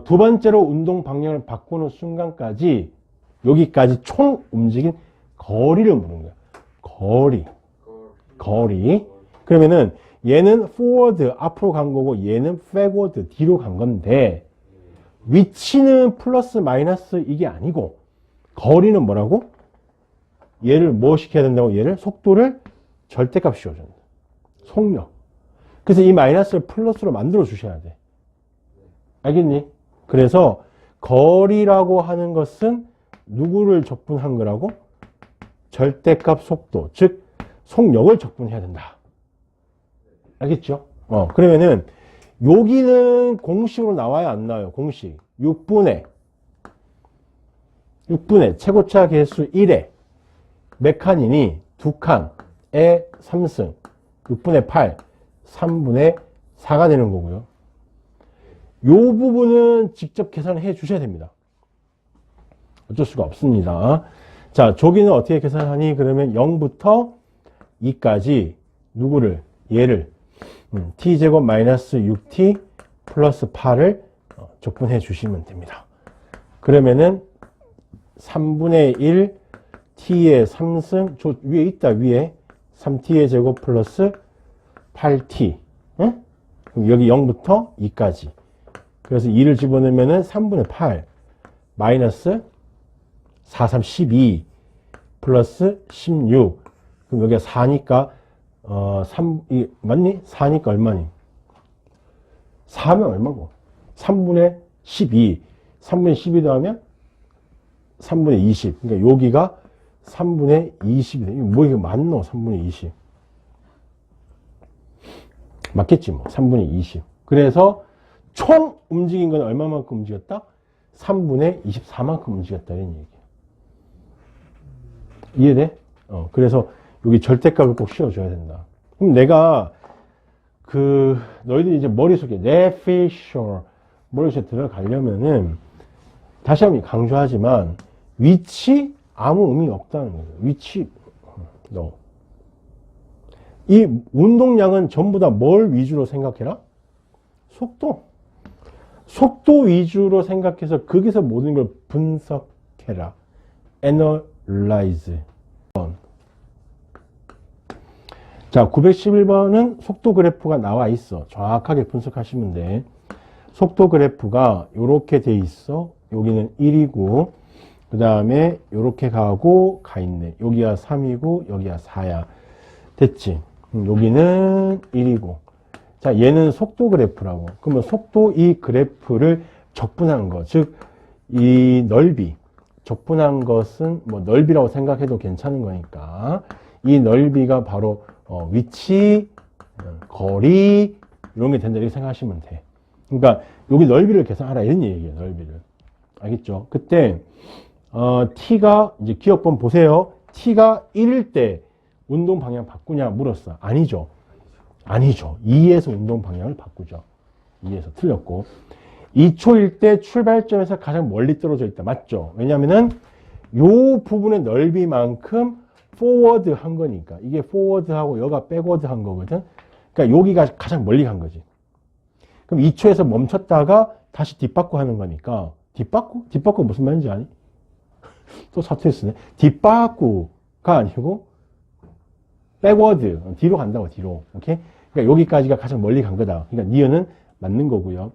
두 번째로 운동 방향을 바꾸는 순간까지 여기까지 총 움직인 거리를 묻는 거야. 거리. 그러면은 얘는 forward 앞으로 간 거고 얘는 backward 뒤로 간 건데 위치는 플러스 마이너스 이게 아니고 거리는 뭐라고? 얘를 뭐 시켜야 된다고? 얘를 속도를 절대값 씌워준다. 속력. 그래서 이 마이너스를 플러스로 만들어 주셔야 돼. 알겠니? 그래서 거리라고 하는 것은 누구를 적분한 거라고? 절대값 속도, 즉 속력을 적분해야 된다. 알겠죠? 그러면은 여기는 공식으로 나와야 안 나와요. 공식 6분의 최고차 개수 1에 몇 칸이니? 2칸에 3승 6분의 8 3분의 4가 되는 거고요. 이 부분은 직접 계산해 주셔야 됩니다. 어쩔 수가 없습니다. 자, 저기는 어떻게 계산하니? 그러면 0부터 2까지 누구를? 얘를 t제곱 마이너스 6t 플러스 8을 적분해 주시면 됩니다. 그러면은 3분의 1 t의 3승 저 위에 있다. 위에 3t의 제곱 플러스 8t 응? 그럼 여기 0부터 2까지 그래서 2를 집어넣으면은 3분의 8 마이너스 4, 3, 12 플러스 16 그럼 여기가 4니까 맞니? 4니까 얼마니? 4면 얼마고? 3분의 12 3분의 12 더하면 3분의 20 그러니까 여기가 3분의 20이 돼. 뭐 이게 맞노? 3분의 20 맞겠지 뭐 3분의 20 그래서 총 움직인 건 얼마만큼 움직였다? 3분의 24만큼 움직였다 이런 얘기야. 이해돼? 그래서 여기 절대값을 꼭 씌워줘야 된다. 그럼 내가 너희들이 이제 머릿속에 내 페이셜 머릿속에 들어가려면은 다시 한번 강조하지만 위치 아무 의미 없다는 거예요. 위치 이 운동량은 전부 다 뭘 위주로 생각해라? 속도 위주로 생각해서 거기서 모든 걸 분석해라. analyze. 자, 911번은 속도 그래프가 나와 있어. 정확하게 분석하시면 돼. 속도 그래프가 이렇게 돼 있어. 여기는 1이고, 그 다음에 요렇게 가고 가 있네. 여기가 3이고 여기가 4야. 됐지? 여기는 1이고. 자, 얘는 속도 그래프라고. 그러면 속도 이 그래프를 적분한 거, 즉 이 넓이, 적분한 것은 뭐 넓이라고 생각해도 괜찮은 거니까 이 넓이가 바로 위치, 거리 이런 게 된다 이렇게 생각하시면 돼. 그러니까 여기 넓이를 계산하라 이런 얘기예요. 넓이를. 알겠죠? 그때 t가 이제 기억번 보세요. t가 1일 때 운동 방향 바꾸냐 물었어. 아니죠. 아니죠. 2에서 운동 방향을 바꾸죠. 2에서 틀렸고. 2초일 때 출발점에서 가장 멀리 떨어져 있다. 맞죠? 왜냐면은 요 부분의 넓이만큼 포워드 한 거니까. 이게 포워드하고 여기가 백워드 한 거거든. 그러니까 여기가 가장 멀리 간 거지. 그럼 2초에서 멈췄다가 다시 뒷바꾸 하는 거니까. 뒷바꾸? 뒷바꾸 무슨 말인지 아니? 또 사투리 쓰네. 뒷바꾸가 아니고 백워드. 뒤로 간다고, 뒤로. 오케이? 그러니까 여기까지가 가장 멀리 간 거다. 그러니까 니은은 맞는 거고요.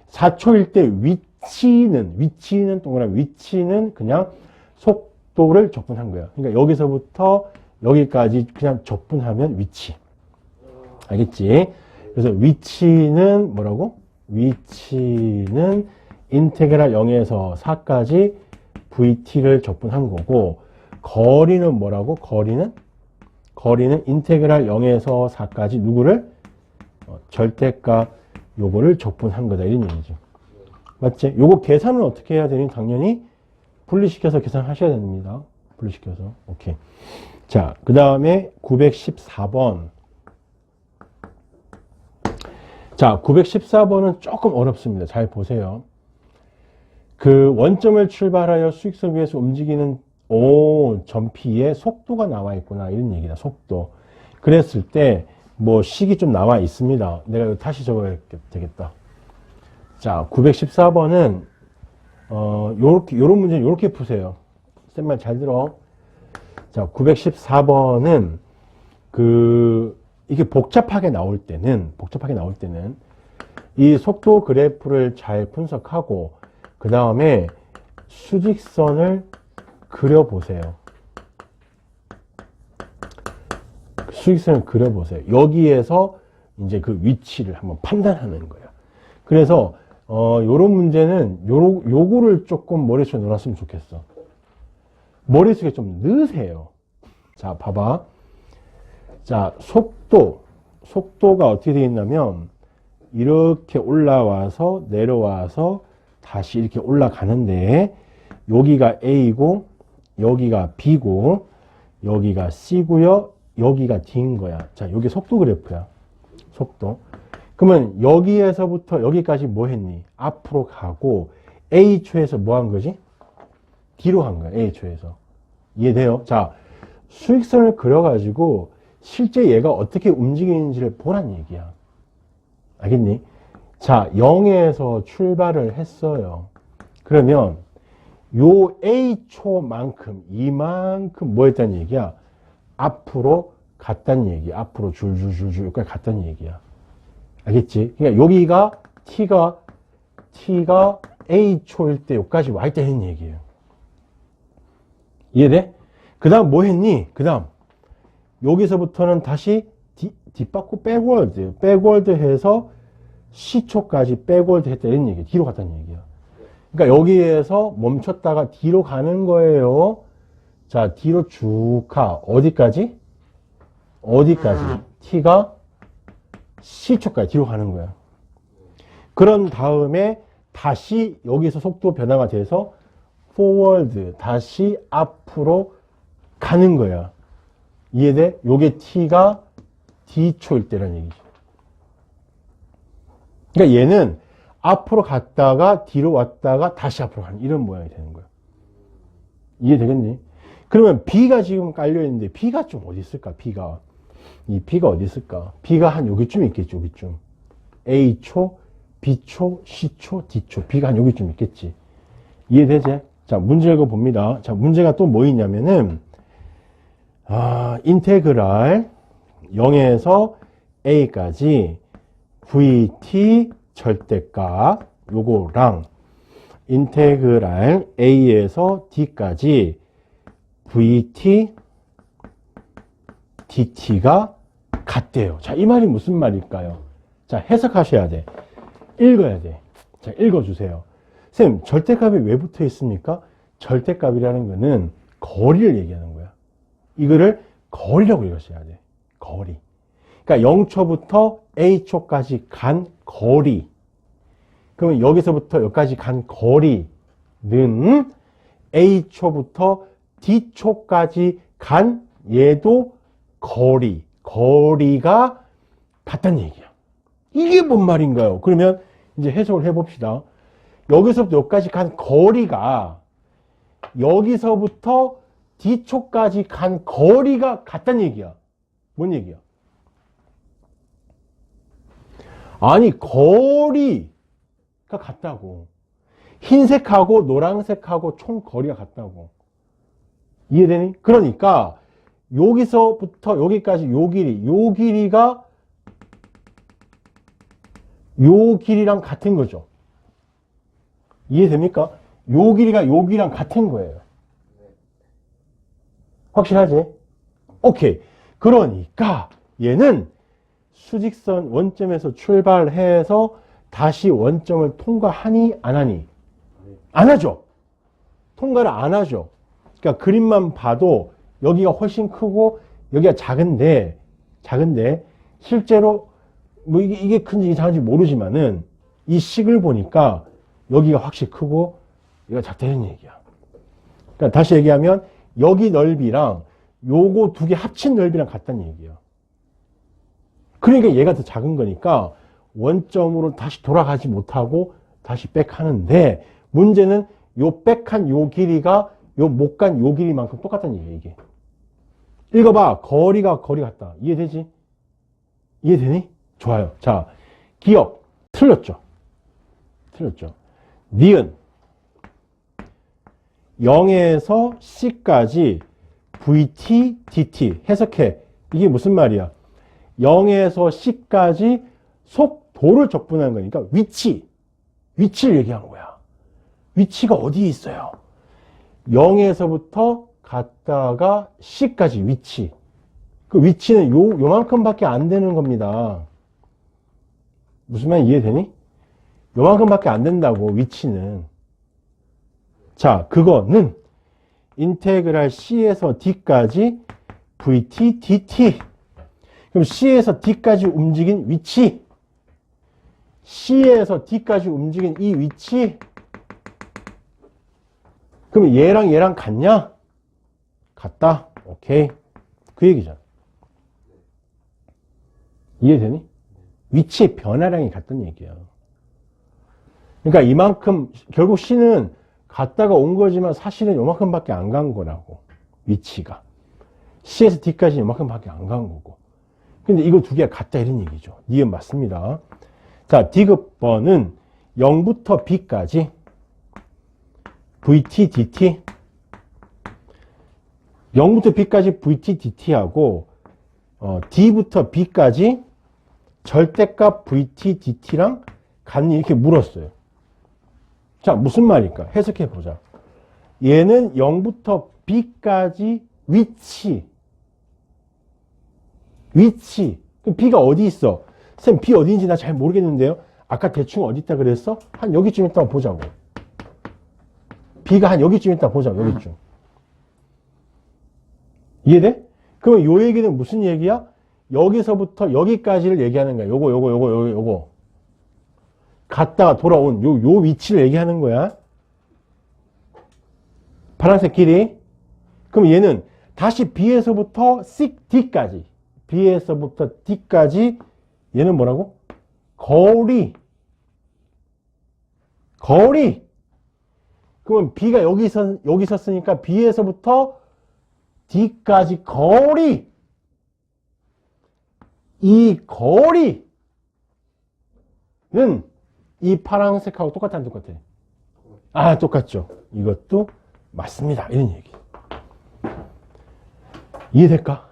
4초일 때 위치는 동그라미 위치는 그냥 속도를 적분한 거야. 그러니까 여기서부터 여기까지 그냥 적분하면 위치. 알겠지? 그래서 위치는 뭐라고? 위치는 인테그랄 0에서 4까지 vt를 적분한 거고, 거리는 뭐라고? 거리는 인테그랄 0에서 4까지 누구를? 절대값 요거를 적분한 거다 이런 얘기죠. 맞지? 요거 계산은 어떻게 해야 되니? 당연히 분리시켜서 계산하셔야 됩니다. 분리시켜서. 오케이. 자, 그 다음에 914번. 자, 914번은 조금 어렵습니다. 잘 보세요. 그 원점을 출발하여 수익선 위에서 움직이는 점피의 속도가 나와 있구나 이런 얘기다. 속도. 그랬을 때 뭐 식이 좀 나와 있습니다. 내가 이거 다시 적어야 되겠다. 자, 914번은 요런 문제는 요렇게 푸세요. 쌤 말 잘 들어. 자, 914번은 이게 복잡하게 나올 때는 이 속도 그래프를 잘 분석하고 그 다음에 수직선을 그려보세요. 수직선을 그려보세요. 여기에서 이제 그 위치를 한번 판단하는 거예요. 그래서 요런 문제는 요거를 조금 머릿속에 넣어놨으면 좋겠어. 머릿속에 좀 넣으세요. 자, 봐봐. 자, 속도가 어떻게 되어 있냐면 이렇게 올라와서 내려와서 다시 이렇게 올라가는데 여기가 A고 여기가 B고 여기가 C고요. 여기가 D인 거야. 자, 여기 속도 그래프야. 속도. 그러면 여기에서부터 여기까지 뭐 했니? 앞으로 가고 A초에서 뭐 한 거지? D로 간 거야. A초에서. 이해돼요? 자, 수익선을 그려가지고 실제 얘가 어떻게 움직이는지를 보란 얘기야. 알겠니? 자, 0에서 출발을 했어요. 그러면 요 A초만큼 이만큼 뭐 했다는 얘기야? 앞으로 갔다는 얘기야. 앞으로 줄줄줄줄 여기까지 갔다는 얘기야. 알겠지? 그러니까 여기가 T가 A초일 때 여기까지 와 있다는 얘기예요. 이해돼? 그 다음 뭐 했니? 그 다음 여기서부터는 다시 뒷바꾸 백월드. 백월드 해서 C초까지 백월드 했다 이런 얘기야. 뒤로 갔다는 얘기야. 그러니까 여기에서 멈췄다가 뒤로 가는 거예요. 자, 뒤로 쭉 가. 어디까지? T가 C초까지 뒤로 가는 거야. 그런 다음에 다시 여기서 속도 변화가 돼서 forward, 다시 앞으로 가는 거야. 이해돼? 요게 T가 D초일 때라는 얘기죠. 그러니까 얘는 앞으로 갔다가 뒤로 왔다가 다시 앞으로 가는 이런 모양이 되는 거야. 이해되겠니? 그러면 B가 지금 깔려있는데 B가 좀 어디 있을까? 이 B가 어디 있을까? B가 한 여기쯤 있겠지. 여기쯤. A초, B초, C초, D초. B가 한 여기쯤 있겠지. 이해되지? 자, 문제 읽어봅니다. 자, 문제가 또 뭐 있냐면은 인테그랄 0에서 A까지 VT 절대값 요거랑 인테그랄 A에서 D까지 VT DT가 같대요. 자, 이 말이 무슨 말일까요? 자, 해석하셔야 돼. 읽어야 돼. 자, 읽어주세요. 쌤, 절대값이 왜 붙어 있습니까? 절대값이라는 거는 거리를 얘기하는 거야. 이거를 거리라고 읽으셔야 돼. 거리. 그러니까 0초부터 A초까지 간 거리. 그러면 여기서부터 여기까지 간 거리는 A초부터 D초까지 간 얘도 거리가 같다는 얘기야. 이게 뭔 말인가요? 그러면 이제 해석을 해봅시다. 여기서부터 여기까지 간 거리가 여기서부터 D초까지 간 거리가 같다는 얘기야. 뭔 얘기야? 아니, 거리가 같다고. 흰색하고 노란색하고 총 거리가 같다고. 이해되니? 그러니까 여기서부터 여기까지 요 길이가 요 길이랑 같은 거죠. 이해됩니까? 요 길이가 요 길이랑 같은 거예요. 확실하지? 오케이. 그러니까 얘는 수직선 원점에서 출발해서 다시 원점을 통과하니 안 하니? 안 하죠. 통과를 안 하죠. 그러니까 그림만 봐도 여기가 훨씬 크고 여기가 작은데 실제로 뭐 이게 큰지 작은지 모르지만은 이 식을 보니까 여기가 확실히 크고 여기가 작다는 얘기야. 그러니까 다시 얘기하면 여기 넓이랑 요거 두 개 합친 넓이랑 같다는 얘기야. 그러니까 얘가 더 작은 거니까 원점으로 다시 돌아가지 못하고 다시 백하는데 문제는 요 백한 요 길이가 요 못 간 요 길이만큼 똑같다는 얘기야, 이게. 읽어봐. 거리가 같다. 이해되지? 이해되니? 좋아요. 자, 기억. 틀렸죠? 니은. 0에서 C까지 VT, DT. 해석해. 이게 무슨 말이야? 0에서 C까지 속도를 적분하는 거니까 위치를 얘기하는 거야. 위치가 어디에 있어요? 0에서부터 갔다가 C까지 위치. 그 위치는 요만큼밖에 안 되는 겁니다. 무슨 말 이해되니? 요만큼밖에 안 된다고, 위치는. 자, 그거는 인테그랄 C에서 D까지 VT, DT. 그럼 C에서 D까지 움직인 위치. C에서 D까지 움직인 이 위치. 그럼 얘랑 같냐? 같다. 오케이. 그 얘기잖아. 이해되니? 위치의 변화량이 같다는 얘기야. 그러니까 이만큼, 결국 C는 갔다가 온 거지만 사실은 요만큼밖에 안 간 거라고. 위치가. C에서 D까지 요만큼밖에 안 간 거고. 근데 이거 두 개가 같다 이런 얘기죠. 니은 맞습니다. 자, 디귿번은 0부터 B까지 VT, DT. 0부터 B까지 VT, DT하고 D부터 B까지 절대값 VT, DT랑 같니? 이렇게 물었어요. 자, 무슨 말일까? 해석해 보자. 얘는 0부터 B까지 위치. 그럼 B가 어디 있어? 쌤, B 어디인지 나 잘 모르겠는데요. 아까 대충 어디 있다 그랬어? 한 여기쯤 있다 보자고. B가 한 여기쯤 있다 보자고. 여기쯤. 이해돼? 그러면 요 얘기는 무슨 얘기야? 여기서부터 여기까지를 얘기하는 거야. 요거. 갔다가 돌아온 요 위치를 얘기하는 거야. 파란색 길이. 그럼 얘는 다시 B에서부터 D까지. B에서부터 D까지 얘는 뭐라고? 거리. 그러면 B가 여기 있었으니까 B에서부터 D까지 거리. 이 거리는 이 파란색하고 똑같아, 안 똑같아? 아, 똑같죠. 이것도 맞습니다. 이런 얘기. 이해될까?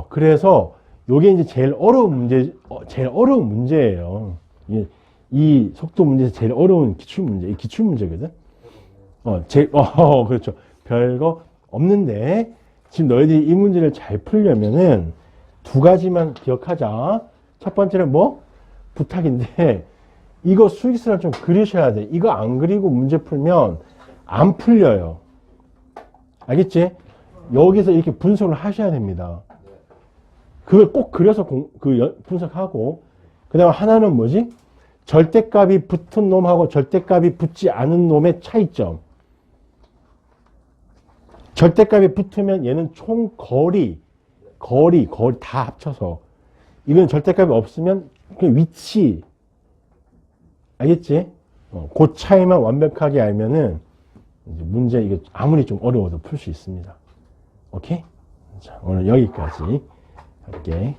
그래서 요게 이제 제일 어려운 문제예요. 이 속도 문제에서 제일 어려운 기출문제, 이 기출문제거든. 그렇죠. 별거 없는데, 지금 너희들이 이 문제를 잘 풀려면은 두 가지만 기억하자. 첫 번째는 뭐? 부탁인데, 이거 수익선을 좀 그리셔야 돼. 이거 안 그리고 문제 풀면 안 풀려요. 알겠지? 여기서 이렇게 분석을 하셔야 됩니다. 그걸 꼭 그려서 분석하고, 그 다음에 하나는 뭐지? 절대값이 붙은 놈하고 절대값이 붙지 않은 놈의 차이점. 절대값이 붙으면 얘는 총 거리 다 합쳐서. 이건 절대값이 없으면 그 위치. 알겠지? 그 차이만 완벽하게 알면은 이제 문제 이게 아무리 좀 어려워도 풀 수 있습니다. 오케이? 자, 오늘 여기까지 할게.